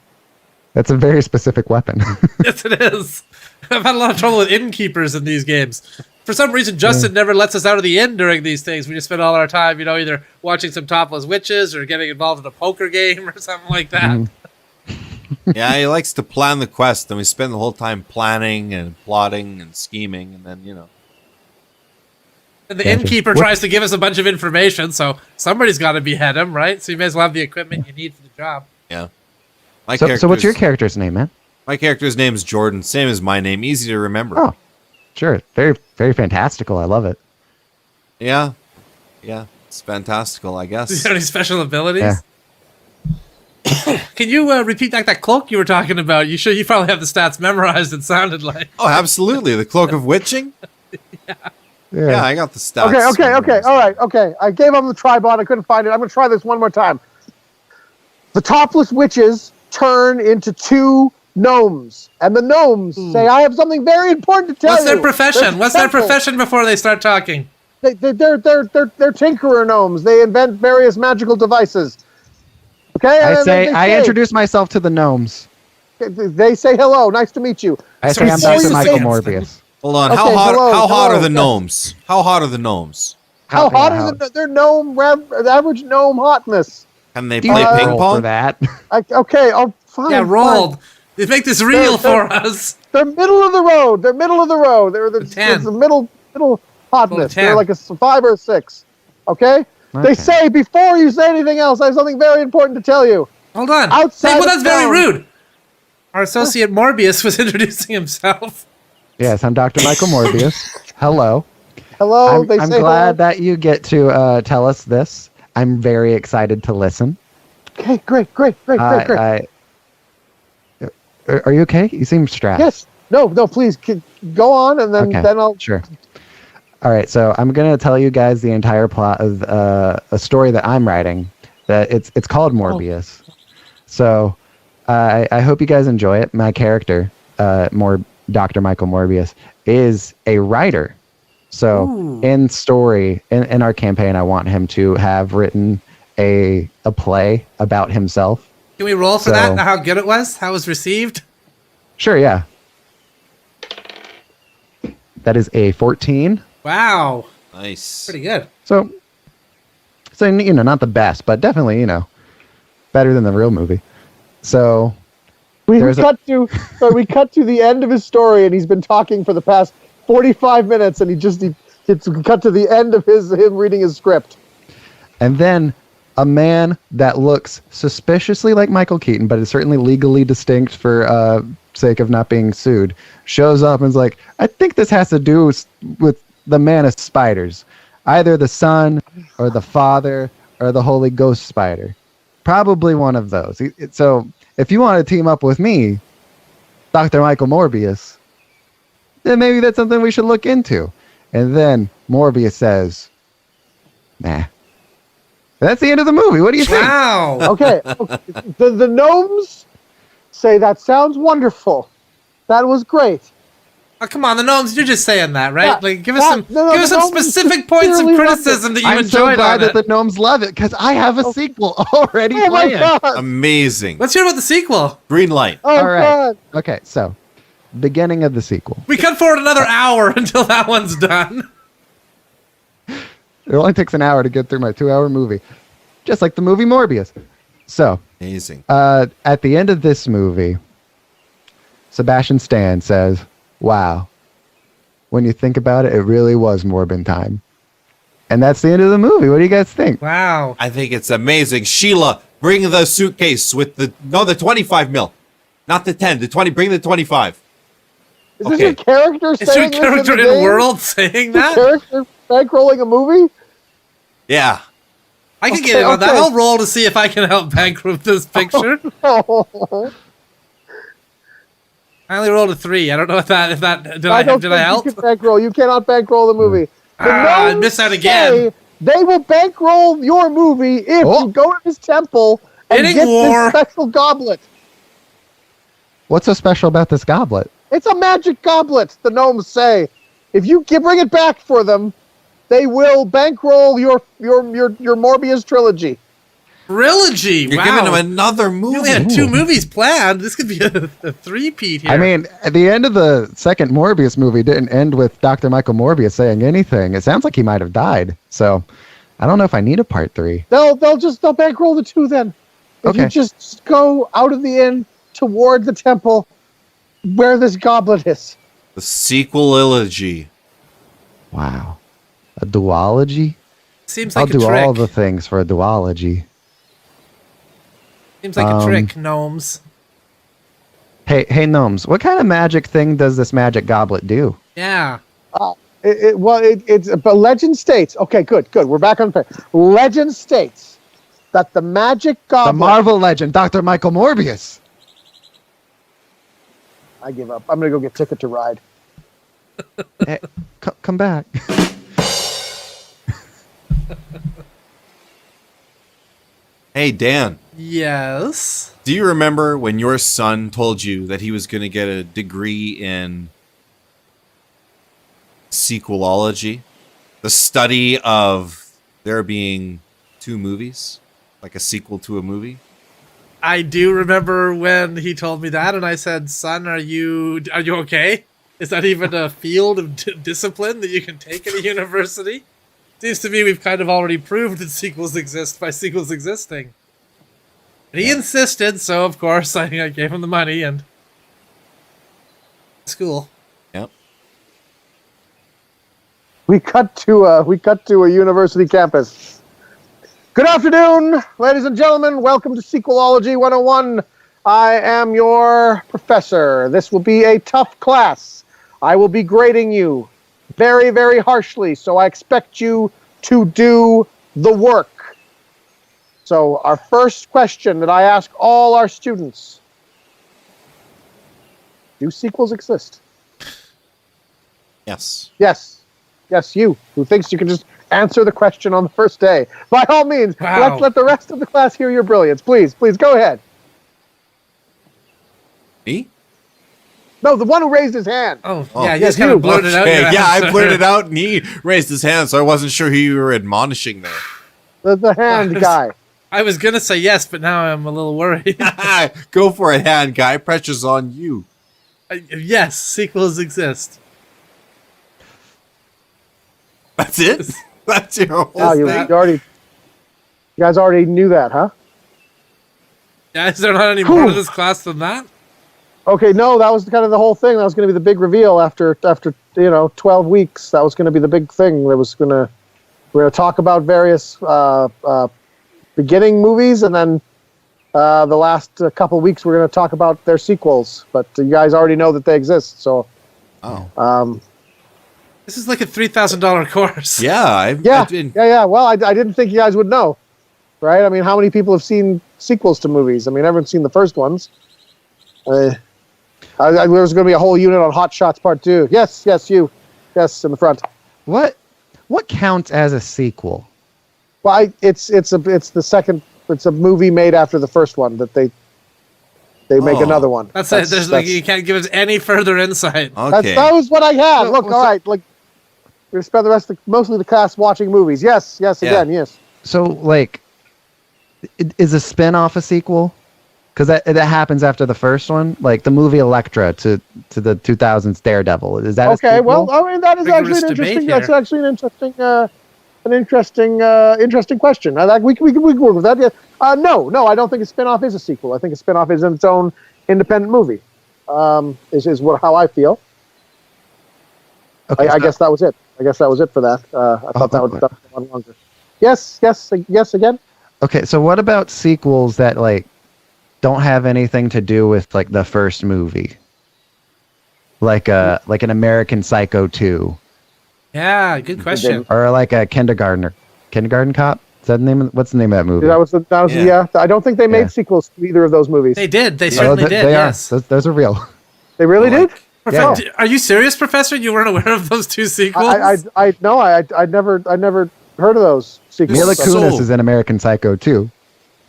That's a very specific weapon. Yes, it is. I've had a lot of trouble with innkeepers in these games. For some reason, Justin never lets us out of the inn during these things. We just spend all our time, either watching some topless witches or getting involved in a poker game or something like that. Yeah, he likes to plan the quest, and we spend the whole time planning and plotting and scheming, and then And the Gotcha. innkeeper tries to give us a bunch of information, so somebody's got to behead him, right? So you may as well have the equipment you need for the job. Yeah. So what's your character's name, man? My character's name is Jordan, same as my name, easy to remember. Oh, sure. Very, very fantastical. I love it. Yeah. Yeah. It's fantastical, I Do you guess. have any special abilities? Yeah. Can you repeat that cloak you were talking about? You probably have the stats memorized, it sounded like. Oh, absolutely. The Cloak of Witching? Yeah, I got the stats. Okay. All right. Okay. I gave him the tribot. I couldn't find it. I'm going to try this one more time. The topless witches turn into 2 gnomes, and the gnomes say, "I have something very important to tell What's you." their profession? What's their profession before they start talking? They're tinkerer gnomes. They invent various magical devices. Okay. I introduce myself to the gnomes. They say hello. Nice to meet you. I say I'm Before Dr. you Michael say- Morbius. Hold on. Okay, How hot hello, are the yes. gnomes? How hot are the gnomes? How hot is their gnome? The average gnome hotness. Can they Do you play roll ping for pong? that? Okay. Oh, fine. Yeah, fine. rolled. They make this real They're- for us. They're middle of the road. They're the 10. it's the middle hotness. 10. They're like a 5 or a 6. Okay? They Okay. say, before you say anything else, I have something very important to tell you. Hold on. Outside Well, of that's very town. rude. Our associate Morbius was introducing himself. Yes, I'm Dr. Michael Morbius. Hello. Hello. I'm they I'm say glad that you get to tell us this. I'm very excited to listen. hello. Okay, great. Are you okay? You seem stressed. Yes. No, please go on, and then I'll. Sure. All right, so I'm gonna tell you guys the entire plot of a story that I'm writing. That it's called Morbius. So I hope you guys enjoy it. My character, Dr. Michael Morbius, is a writer. So in our campaign, I want him to have written a play about himself. Can we roll for So- that? How good it was? How it was received? Sure, yeah. That is a 14. Wow. Nice. Pretty good. So not the best, but definitely better than the real movie. So We There's a- cut to the end of his story, and he's been talking for the past 45 minutes, and it's cut to the end of him reading his script. and then a man that looks suspiciously like Michael Keaton, but is certainly legally distinct for sake of not being sued, shows up and is like, I think this has to do with the man of spiders. Either the son or the father or the Holy Ghost spider. Probably one of those. So if you want to team up with me, Dr. Michael Morbius, then maybe that's something we should look into. And then Morbius says, nah. That's the end of the movie. What do you think? Wow. Okay, the gnomes say that sounds wonderful. That was great. Oh, come on, the gnomes, you're just saying that, right? Yeah, Like, give us some the some gnomes specific points of sincerely loved criticism that you I'm so enjoyed glad on that the it. gnomes love it because I have a sequel already Oh my planned. god! Amazing. Let's hear about the sequel. Green light. Oh All right. god! Okay, so beginning of the sequel. We cut forward another hour until that one's done. It only takes an hour to get through my 2-hour movie, just like the movie Morbius. So Amazing. at the end of this movie, Sebastian Stan says, wow, when you think about it, it really was Morbin time. And that's the end of the movie. What do you guys think? Wow. I think it's amazing. Sheila, bring the suitcase with the 25 mil. Not the 10, the 20, bring the 25. Is this your character Is your saying this character in in the game? world saying Your that? character bankrolling a movie? Yeah. I can get in on that. okay. I'll roll to see if I can help bankrupt this picture. Oh, I only rolled a 3. I don't know if that did I I don't help? think you can bankroll. You cannot bankroll the movie. The I gnomes missed out again. say They will bankroll your movie if you go to this temple and Bidding get war. this special goblet. What's so special about this goblet? It's a magic goblet, the gnomes say. If you bring it back for them, they will bankroll your Morbius trilogy. Trilogy. You're wow. giving him another You movie. only had 2 movies planned. This could be a three-peat here. I mean, at the end of the second Morbius movie didn't end with Dr. Michael Morbius saying anything. It sounds like he might have died. So I don't know if I need a part 3. They'll bankroll the 2 then. If you Okay. just go out of the inn toward the temple where this goblet is. The sequelilogy. Wow. A duology? Seems I'll like a do trick. all the things for a duology. Seems like a trick, gnomes. Hey, gnomes, what kind of magic thing does this magic goblet do? Yeah. But legend states. Okay, good. We're back on. Legend states that the magic goblet. The Marvel legend, Dr. Michael Morbius. I give up. I'm gonna go get Ticket to Ride. Hey, come back. Hey, Dan. Yes. Do you remember when your son told you that he was going to get a degree in sequelology? The study of there being two movies? Like a sequel to a movie? I do remember when he told me that, and I said, "Son, are you okay? Is that even a field of discipline that you can take at a university?" Seems to me we've kind of already proved that sequels exist by sequels existing. And he insisted, so of course I gave him the money and school. Yep. We cut to a university campus. Good afternoon, ladies and gentlemen. Welcome to Sequelology 101. I am your professor. This will be a tough class. I will be grading you very, very harshly, so I expect you to do the work. So our first question that I ask all our students: do sequels exist? Yes. Yes. Yes, you, who thinks you can just answer the question on the first day. By all means, Wow. let's let the rest of the class hear your brilliance. Please, go ahead. Me? No, the one who raised his hand. Oh, Oh, yeah, you yes, just kind you. of blurted out. Okay, your yeah, I answer. blurted out and he raised his hand, so I wasn't sure who you were admonishing there. The hand guy. I was gonna say yes, but now I'm a little worried. Go for it, hand guy. Pressure's on you. Yes, sequels exist. That's it? That's your whole Wow, you thing? guys already knew that, huh? Yeah, is there not any more to this class than that? Okay, no, that was kind of the whole thing. That was going to be the big reveal after 12 weeks. That was going to be the big thing. We're going to talk about various beginning movies, and then the last couple weeks we're going to talk about their sequels. But you guys already know that they exist, so Oh. This is like a $3,000 course. Yeah, yeah. Well, I didn't think you guys would know, right? I mean, how many people have seen sequels to movies? I mean, everyone's seen the first ones. There's going to be a whole unit on Hot Shots Part 2. Yes, you. Yes, in the front. What counts as a sequel? Well, it's the second. It's a movie made after the first one that they make another one. That's it. You can't give us any further insight. Okay. That was what I had. So- Look, all right. Like, we're going to spend the rest of mostly the class watching movies. Yes, again, yes. So, like, is a spin-off a sequel? Because that happens after the first one, like the movie Elektra to the 2000s Daredevil. Is that Okay, a sequel? well, I mean that is Rigorous actually an debate interesting. here. That's actually an interesting question. I like we can work with that. Yeah. No, I don't think a spin-off is a sequel. I think a spin-off is in its own independent movie. Is how I feel. Okay, I guess that was it. I guess that was it for that. I thought that would go on longer. Yes. Again. Okay, so what about sequels that like don't have anything to do with like the first movie? Like an American Psycho 2. Yeah, good question. Or like a Kindergarten Cop? Is that the name what's the name of that movie? That was Yeah. I don't think they made Yeah. sequels to either of those movies. They did. They certainly did. They Yes. are. Those are real. They really did. Yeah. Are you serious, Professor? You weren't aware of those two sequels? I never heard of those sequels. Mila So- Kunis is in American Psycho 2.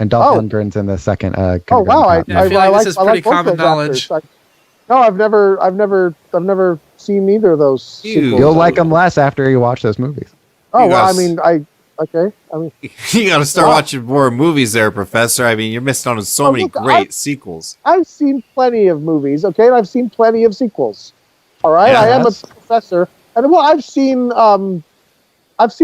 And Dolph Lundgren's in the second Oh wow! I Yeah, I feel like this is pretty both common those actors. knowledge. No, I've never seen either of those. Ew. sequels. You'll like them less after you watch those movies. Oh You well, I guys- mean, okay. I mean, You got to start Well- watching more movies there, Professor. I mean, you're missing out on so Oh, many look, great sequels. I've seen plenty of movies. Okay, and I've seen plenty of sequels. All right, Yeah, I am a that's- professor, and well, I've seen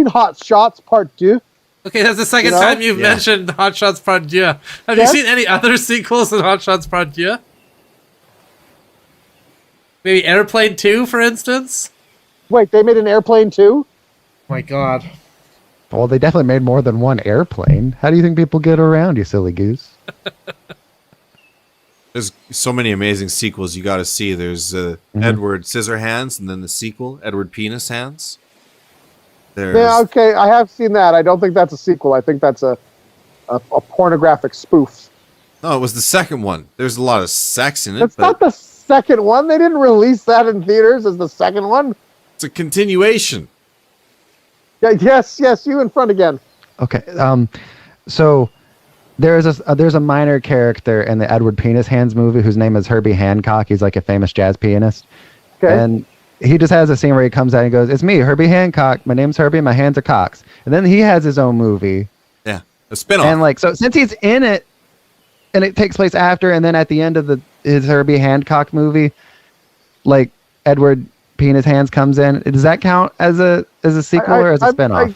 Hot Shots Part 2. Okay, that's the second You know? time you've Yeah. mentioned Hot Shots Part 2. Have Yes? you seen any other sequels than Hot Shots Part 2? Maybe Airplane 2, for instance? Wait, they made an Airplane 2? My God. Well, they definitely made more than one airplane. How do you think people get around, you silly goose? There's so many amazing sequels you got to see. There's Edward Scissorhands, and then the sequel, Edward Penis Hands. There's, Yeah, okay, I have seen that. I don't think that's a sequel. I think that's a pornographic spoof. No, it was the second one. There's a lot of sex in it. That's but not the second one. They didn't release that in theaters as the second one. it's a continuation. Yeah, yes, you in front again. Okay. So there's a minor character in the Edward Penis Hands movie whose name is Herbie Hancock. He's like a famous jazz pianist. Okay. And he just has a scene where he comes out and goes, "It's me, Herbie Hancock. My name's Herbie. My hands are cocks." And then he has his own movie. Yeah, a spin-off. And like, so since he's in it, and it takes place after, and then at the end of his Herbie Hancock movie, like Edward Penis Hands comes in. Does that count as a sequel or as a spinoff?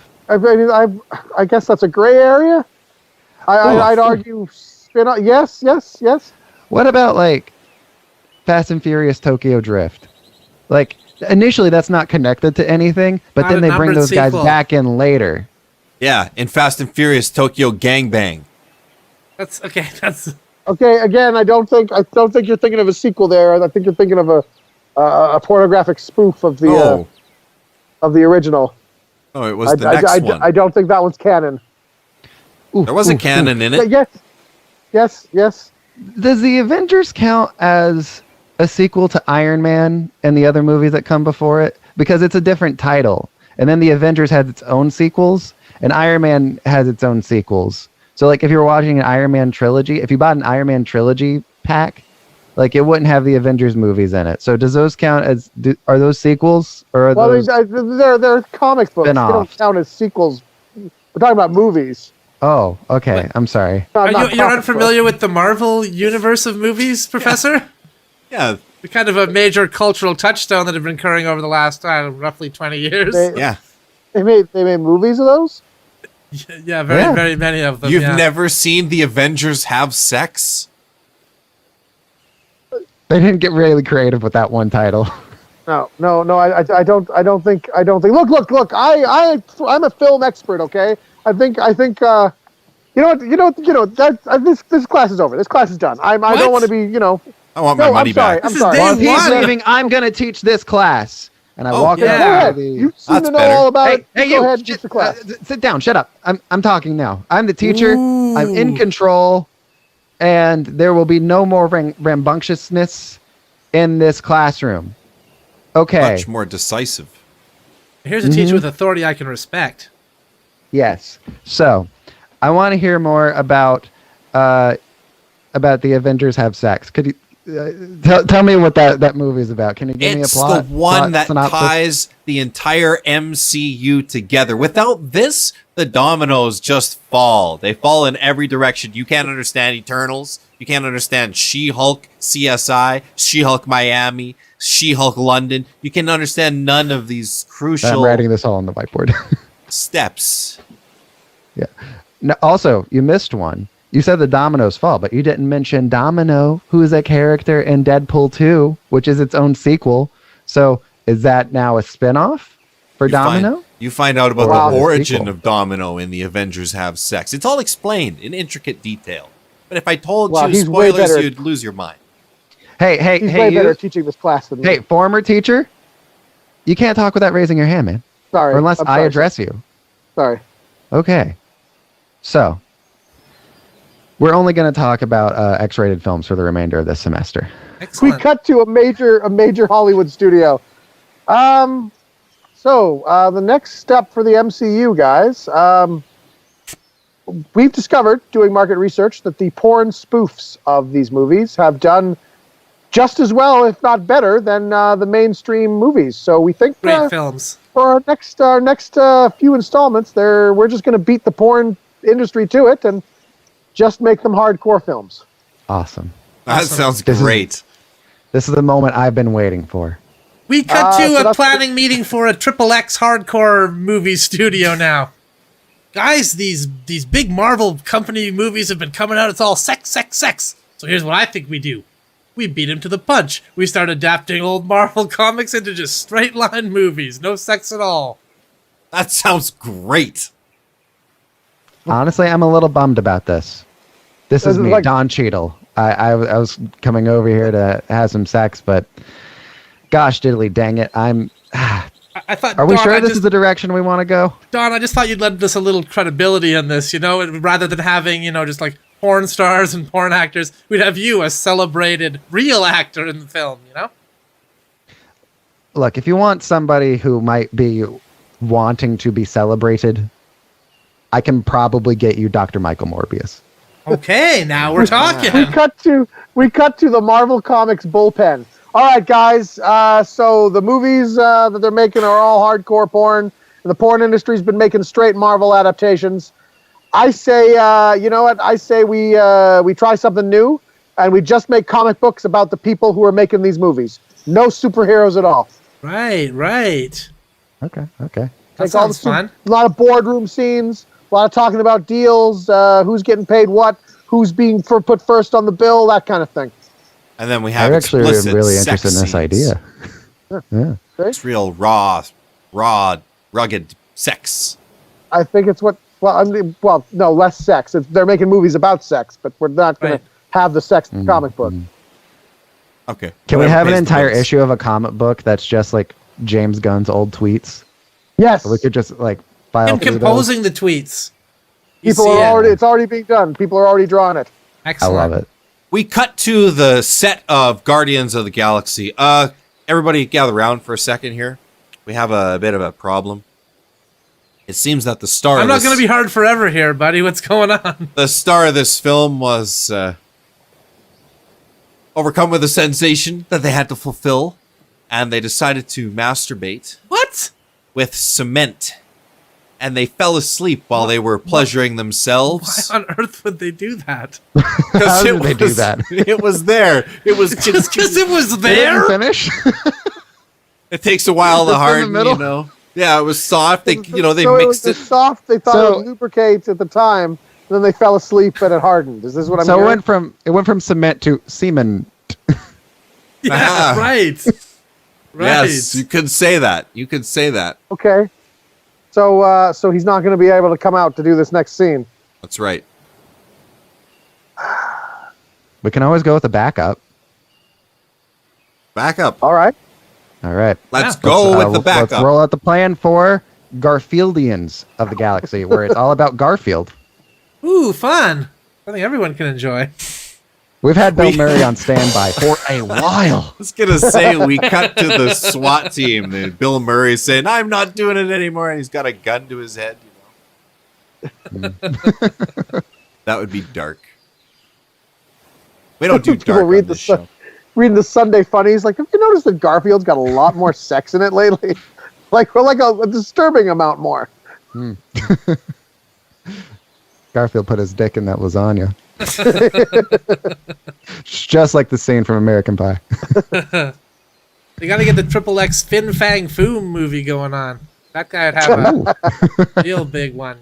I guess that's a gray area. I'd argue spin-off. Yes. What about like Fast and Furious Tokyo Drift? Like initially that's not connected to anything, but Not then a they bring numbered those guys sequel. back in later. Yeah, in Fast and Furious Tokyo Gangbang. That's okay. That's Okay. Again, I don't think you're thinking of a sequel there. I think you're thinking of a pornographic spoof of the original. Oh, it was the next one. I don't think that one's canon. There was a canon in it. Yes. Does the Avengers count as a sequel to Iron Man and the other movies that come before it? Because it's a different title. And then the Avengers has its own sequels, and Iron Man has its own sequels. So like if you're watching an Iron Man trilogy, if you bought an Iron Man trilogy pack, like it wouldn't have the Avengers movies in it. So does those count as, are those sequels? Or are those they're comic books. They don't spin-offs? count as sequels. We're talking about movies. Oh, okay. I'm sorry. Are Not you're comic unfamiliar with the Marvel universe of movies, Professor? Yeah, The kind of a major cultural touchstone that have been occurring over the last roughly 20 years. yeah. They made movies of those. Yeah, very many of them. You've yeah. never seen the Avengers have sex? They didn't get really creative with that one title. No. I don't think. Look. I'm a film expert. Okay. I think. You know what. This class is over. This class is done. I don't want to be. I want my money back. I'm This is sorry. day Well, if he's one. leaving, I'm going to teach this class. And I walk yeah. Go out. ahead. You seem That's to know better. all about it. Hey, Go you! ahead. Teach the class. Sit down. Shut up. I'm talking now. I'm the teacher. I'm in control, and there will be no more rambunctiousness in this classroom. Okay. Much more decisive. Here's a teacher with authority I can respect. Yes. So, I want to hear more about the Avengers have sex. Could you tell me what that movie is about? Can you give me a It's plot? the one plot that synopsis? ties the entire MCU together. Without this, the dominoes just fall. They fall in every direction. You can't understand Eternals. You can't understand She-Hulk, CSI, She-Hulk Miami, She-Hulk London. You can understand none of these I'm crucial writing this all on the whiteboard. steps. Yeah. No, also, you missed one. You said the dominoes fall, but you didn't mention Domino, who is a character in Deadpool 2, which is its own sequel. So is that now a spin-off for Domino? You find out about Wow. the origin Sequel. of Domino in the Avengers Have Sex. It's all explained in intricate detail. But if I told Wow, you he's way spoilers, better. you'd lose your mind. Hey, He's way better you. at teaching this class than me. Hey, former teacher. You can't talk without raising your hand, man. sorry. Or unless I'm I sorry. address you. Sorry. Okay. So, we're only going to talk about X-rated films for the remainder of this semester. We Excellent. cut to a major Hollywood studio. So the next step for the MCU, guys, we've discovered, doing market research, that the porn spoofs of these movies have done just as well, if not better, than the mainstream movies. So we think Great films. for our next few installments, we're just going to beat the porn industry to it and just make them hardcore films. Awesome. That Awesome. sounds This is- great. This is the moment I've been waiting for. We cut so to a that's- planning meeting for a XXX hardcore movie studio now. Guys, these big Marvel company movies have been coming out. It's all sex. So here's what I think we do. We beat him to the punch. We start adapting old Marvel comics into just straight line movies. No sex at all. That sounds great. Honestly, I'm a little bummed about this. This is me, Don Cheadle. I was coming over here to have some sex, but gosh, diddly dang it, I thought. Are we Don, sure this is the direction we want to go? Don, I just thought you'd lend us a little credibility in this, rather than having, just like porn stars and porn actors, we'd have you, a celebrated real actor in the film, Look, if you want somebody who might be wanting to be celebrated, I can probably get you Dr. Michael Morbius. Okay, now we're talking. We cut to the Marvel Comics bullpen. All right, guys. So the movies that they're making are all hardcore porn, and the porn industry's been making straight Marvel adaptations. I say, you know what? I say we try something new, and we just make comic books about the people who are making these movies. No superheroes at all. Right. Okay. That sounds fun. A lot of boardroom scenes, a lot of talking about deals, who's getting paid what, who's being put first on the bill, that kind of thing. And then we have I'm actually really sex interested in this scenes. idea. Yeah. It's real raw, rugged sex. I think it's what. Well, no, less sex. They're making movies about sex, but we're not going to have the sex comic book. Okay. Can we have an entire issue of a comic book that's just like James Gunn's old tweets? Yes. We could just like file Him composing the tweets. It's already being done. People are already drawing it. Excellent. I love it. We cut to the set of Guardians of the Galaxy. Everybody gather around for a second here. We have a bit of a problem. It seems that the star I'm not going to be hard forever here, buddy. What's going on? The star of this film was overcome with a sensation that they had to fulfill, and they decided to masturbate. What? With cement. And they fell asleep while they were pleasuring themselves. Why on earth would they do that? How did they do that? It was there. It was just because it was They there. didn't finish. It takes a while to harden, Yeah, it was soft. They mixed it. Soft. They thought it would lubricate at the time. And then they fell asleep and it hardened. Is this what I'm So hearing? it went from cement to semen. Yeah, right. Yes, you could say that. Okay. So he's not going to be able to come out to do this next scene. That's right. We can always go with a backup. Backup. All right. Let's go with the backup. Let's roll out the plan for Garfieldians of the Galaxy, where it's all about Garfield. Ooh, fun. I think everyone can enjoy. We've had Bill Murray on standby for a while. I was going to say, we cut to the SWAT team, and Bill Murray saying, I'm not doing it anymore, and he's got a gun to his head. That would be dark. We don't do dark on this show. Reading the Sunday Funnies, like, have you noticed that Garfield's got a lot more sex in it lately? like a disturbing amount more. Garfield put his dick in that lasagna. Just like the scene from American Pie. They got to get the XXX Fin Fang Foom movie going on. That guy would have a real big one,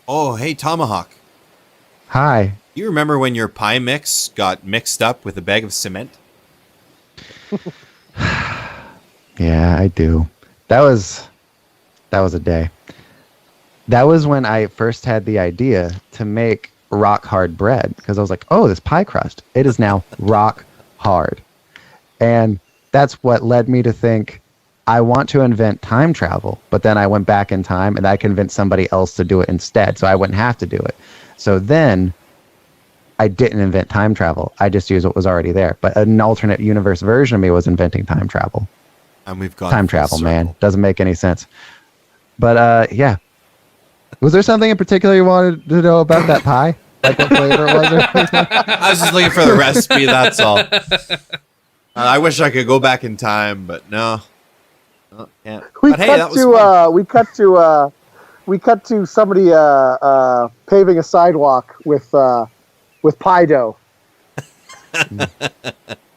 Oh, hey, Tomahawk. Hi. You remember when your pie mix got mixed up with a bag of cement? Yeah, I do. That was a day. That was when I first had the idea to make rock hard bread, because I was like, oh, this pie crust, it is now rock hard. And that's what led me to think I want to invent time travel. But then I went back in time and I convinced somebody else to do it instead, so I wouldn't have to do it. So then I didn't invent time travel. I just used what was already there. But an alternate universe version of me was inventing time travel. And we've got time travel, man. Doesn't make any sense. But yeah. Was there something in particular you wanted to know about that pie? Like what flavor was it? I was just looking for the recipe, that's all. I wish I could go back in time, but no. Can't. We cut to somebody paving a sidewalk with pie dough.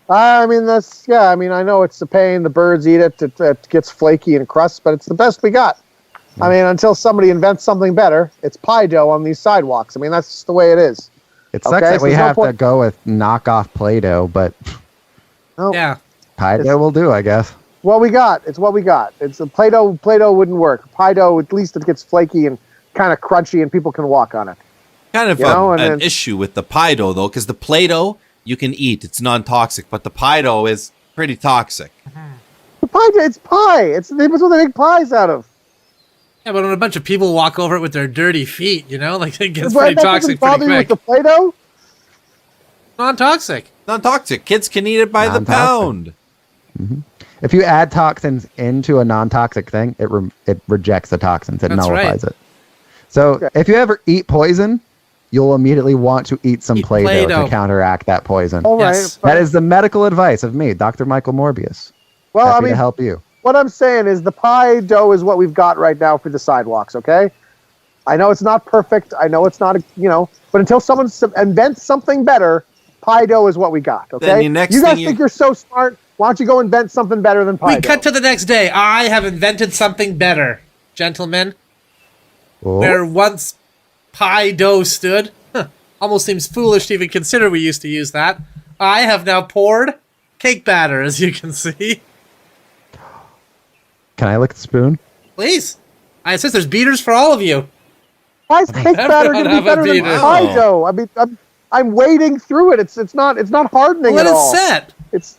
I mean, I know it's a pain. The birds eat it. It gets flaky and crusts, but it's the best we got. I mean, until somebody invents something better, it's pie dough on these sidewalks. I mean, that's just the way it is. It sucks that we have to go with knockoff Play-Doh, but yeah, pie dough will do, I guess. what we got. It's what we got. It's a Play-Doh. Play-Doh wouldn't work. Pie dough, at least it gets flaky and kind of crunchy, and people can walk on it. Kind of an issue with the pie dough, though, because the Play-Doh you can eat. It's non-toxic, but the pie dough is pretty toxic. The pie, it's pie. It's what they make pies out of. Yeah, but when a bunch of people walk over it with their dirty feet, you know, like it gets But pretty that toxic doesn't pretty bother you with quick. the Play-Doh? Non-toxic. Non-toxic. Kids can eat it by the Non-toxic. pound. If you add toxins into a non-toxic thing, it rejects the toxins. It That's nullifies right. it. So if you ever eat poison, you'll immediately want to eat some Eat Play-Doh Play-Doh. to counteract that poison. All right. Yes. That is the medical advice of me, Dr. Michael Morbius. Well, Happy I mean, to help you. what I'm saying is the pie dough is what we've got right now for the sidewalks, okay? I know it's not perfect. I know it's not, but until someone invents something better, pie dough is what we got, okay? Then the next you guys thing think you're so smart. Why don't you go invent something better than pie We dough? cut to the next day. I have invented something better, gentlemen. Oh, Where once pie dough stood, almost seems foolish to even consider we used to use that. I have now poured cake batter, as you can see. can I lick the spoon? Please. I insist there's beaters for all of you. Why is cake batter going to have be a better than beater. pie Wow. dough? I mean, I'm wading through it. It's not hardening Let at it all. set. It's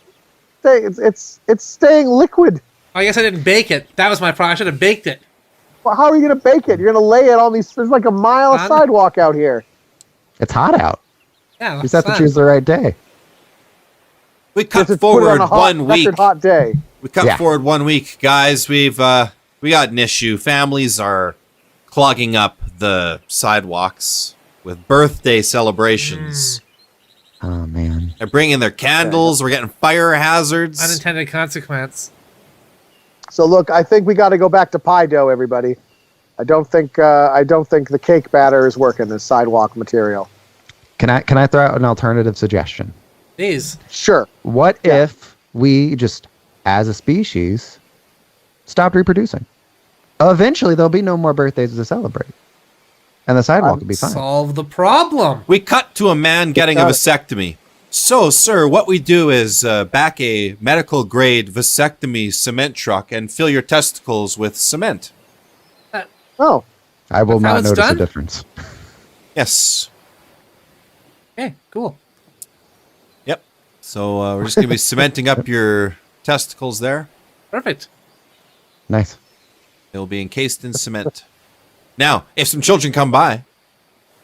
staying liquid. I guess I didn't bake it. That was my problem. I should have baked it. Well, how are you going to bake it? You're going to lay it on these. There's like a mile of Sun. sidewalk out here. It's hot out. Yeah, You just have to sun. choose the right day. We cut Just put it on forward a hot, 1 week. record hot day. We cut Yeah. forward 1 week, guys. We got an issue. Families are clogging up the sidewalks with birthday celebrations. Oh, man. They're bringing their candles. We're getting fire hazards. Unintended consequence. So look, I think we got to go back to pie dough, everybody. I don't think the cake batter is working as sidewalk material. Can I throw out an alternative suggestion? Please. Sure. What if we just, as a species, stopped reproducing? Eventually, there'll be no more birthdays to celebrate. And the sidewalk will be fine. Solve the problem. We cut to a man getting a vasectomy. So, sir, what we do is back a medical-grade vasectomy cement truck and fill your testicles with cement. Oh, I will That's how not it's notice done? a difference. Yes. Okay, cool. Yep. So we're just going to be cementing up your testicles there. Perfect. Nice. They'll be encased in cement. Now, if some children come by,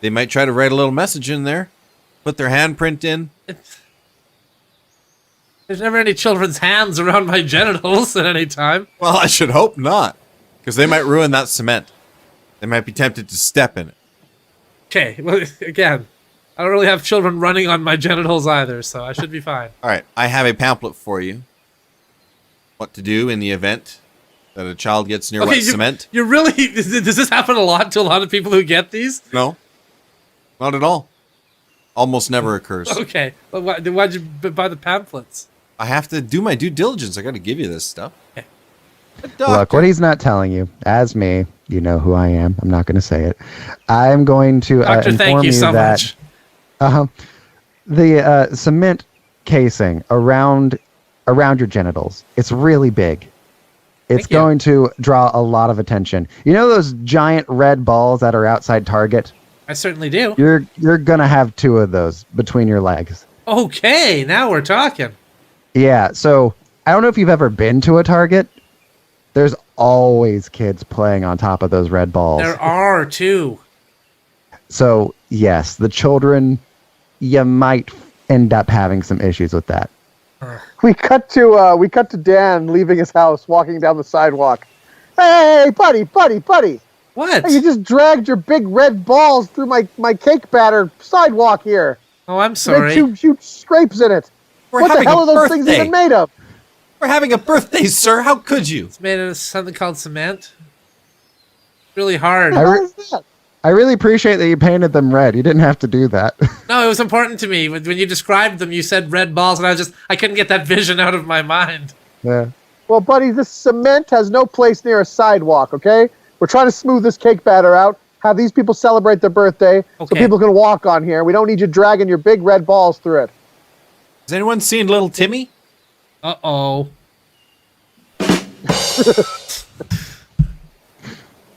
they might try to write a little message in there, put their handprint in. There's never any children's hands around my genitals at any time. Well, I should hope not, because they might ruin that cement. They might be tempted to step in it. Okay, well, again, I don't really have children running on my genitals either, so I should be fine. All right, I have a pamphlet for you. What to do in the event that a child gets near wet cement? You're really... Does this happen a lot to a lot of people who get these? No, not at all. Almost never occurs. Okay, well, why'd you buy the pamphlets? I have to do my due diligence. I got to give you this stuff. Okay. Look, what he's not telling you, as me, you know who I am. I'm not going to say it. I'm going to Doctor, inform thank you so that much. the cement casing around your genitals, it's really big. It's Thank you. going to draw a lot of attention. You know those giant red balls that are outside Target? I certainly do. You're going to have 2 of those between your legs. Okay, now we're talking. Yeah, so I don't know if you've ever been to a Target. There's always kids playing on top of those red balls. There are two. So, yes, the children, you might end up having some issues with that. we cut to Dan leaving his house, walking down the sidewalk. Hey, buddy. What? Hey, you just dragged your big red balls through my cake batter sidewalk here. Oh, I'm Made sorry. huge scrapes in it. We're What the having hell a are those things birthday. even made of? We're having a birthday, sir. How could you? It's made of something called cement. Really hard. What the hell is that? I really appreciate that you painted them red. You didn't have to do that. No, it was important to me. When you described them, you said red balls, and I couldn't get that vision out of my mind. Yeah. Well, buddy, this cement has no place near a sidewalk, okay? We're trying to smooth this cake batter out, have these people celebrate their birthday so Okay. people can walk on here. We don't need you dragging your big red balls through it. Has anyone seen little Timmy? Uh-oh.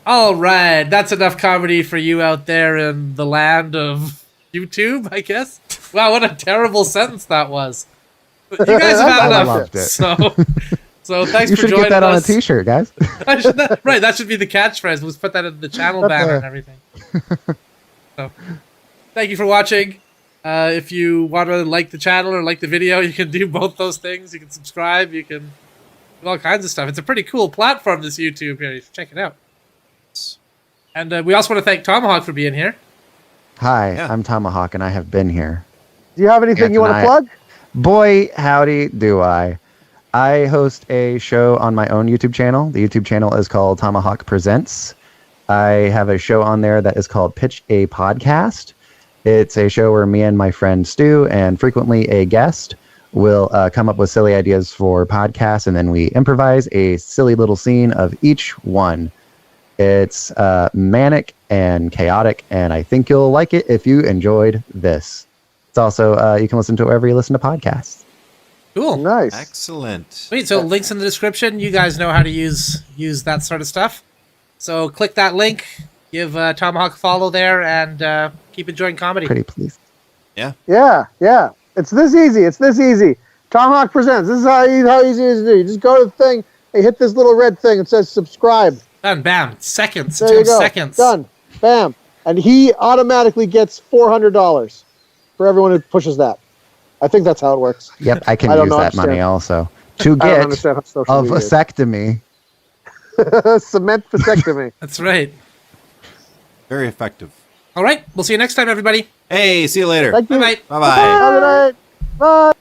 All right, that's enough comedy for you out there in the land of YouTube, I guess. Wow, what a terrible sentence that was. But you guys have had I enough. loved it. So thanks You for should joining get that on a us. T-shirt, guys. Right, that should be the catchphrase. Let's put that in the channel banner and everything. So, thank you for watching. If you want to like the channel or like the video, you can do both those things. You can subscribe. You can do all kinds of stuff. It's a pretty cool platform, this YouTube here. You should check it out. And we also want to thank Tomahawk for being here. Hi, Yeah. I'm Tomahawk, and I have been here. Do you have anything Yeah, you want to tonight. plug? Boy, howdy, do I. I host a show on my own YouTube channel. The YouTube channel is called Tomahawk Presents. I have a show on there that is called Pitch a Podcast. It's a show where me and my friend Stu, and frequently a guest, will come up with silly ideas for podcasts, and then we improvise a silly little scene of each one. It's manic and chaotic, and I think you'll like it if you enjoyed this. It's also, you can listen to it wherever you listen to podcasts. Cool. Nice. Excellent. Sweet. So links in the description. You guys know how to use that sort of stuff. So click that link, give Tomahawk a follow there, and keep enjoying comedy. Pretty please. Yeah. It's this easy. Tomahawk Presents. This is how easy it is to do. You just go to the thing, you hit this little red thing. It says subscribe. Done. Bam. Seconds. There you 10 go. seconds. Done. Bam. And he automatically gets $400 for everyone who pushes that. I think that's how it works. Yep, I can I don't use that understand. money also. To I don't get understand how social a media is. vasectomy. Cement vasectomy. That's right. Very effective. All right. We'll see you next time, everybody. Hey, see you later. Thank you. Bye-bye. Bye-bye. Have a good night. Bye.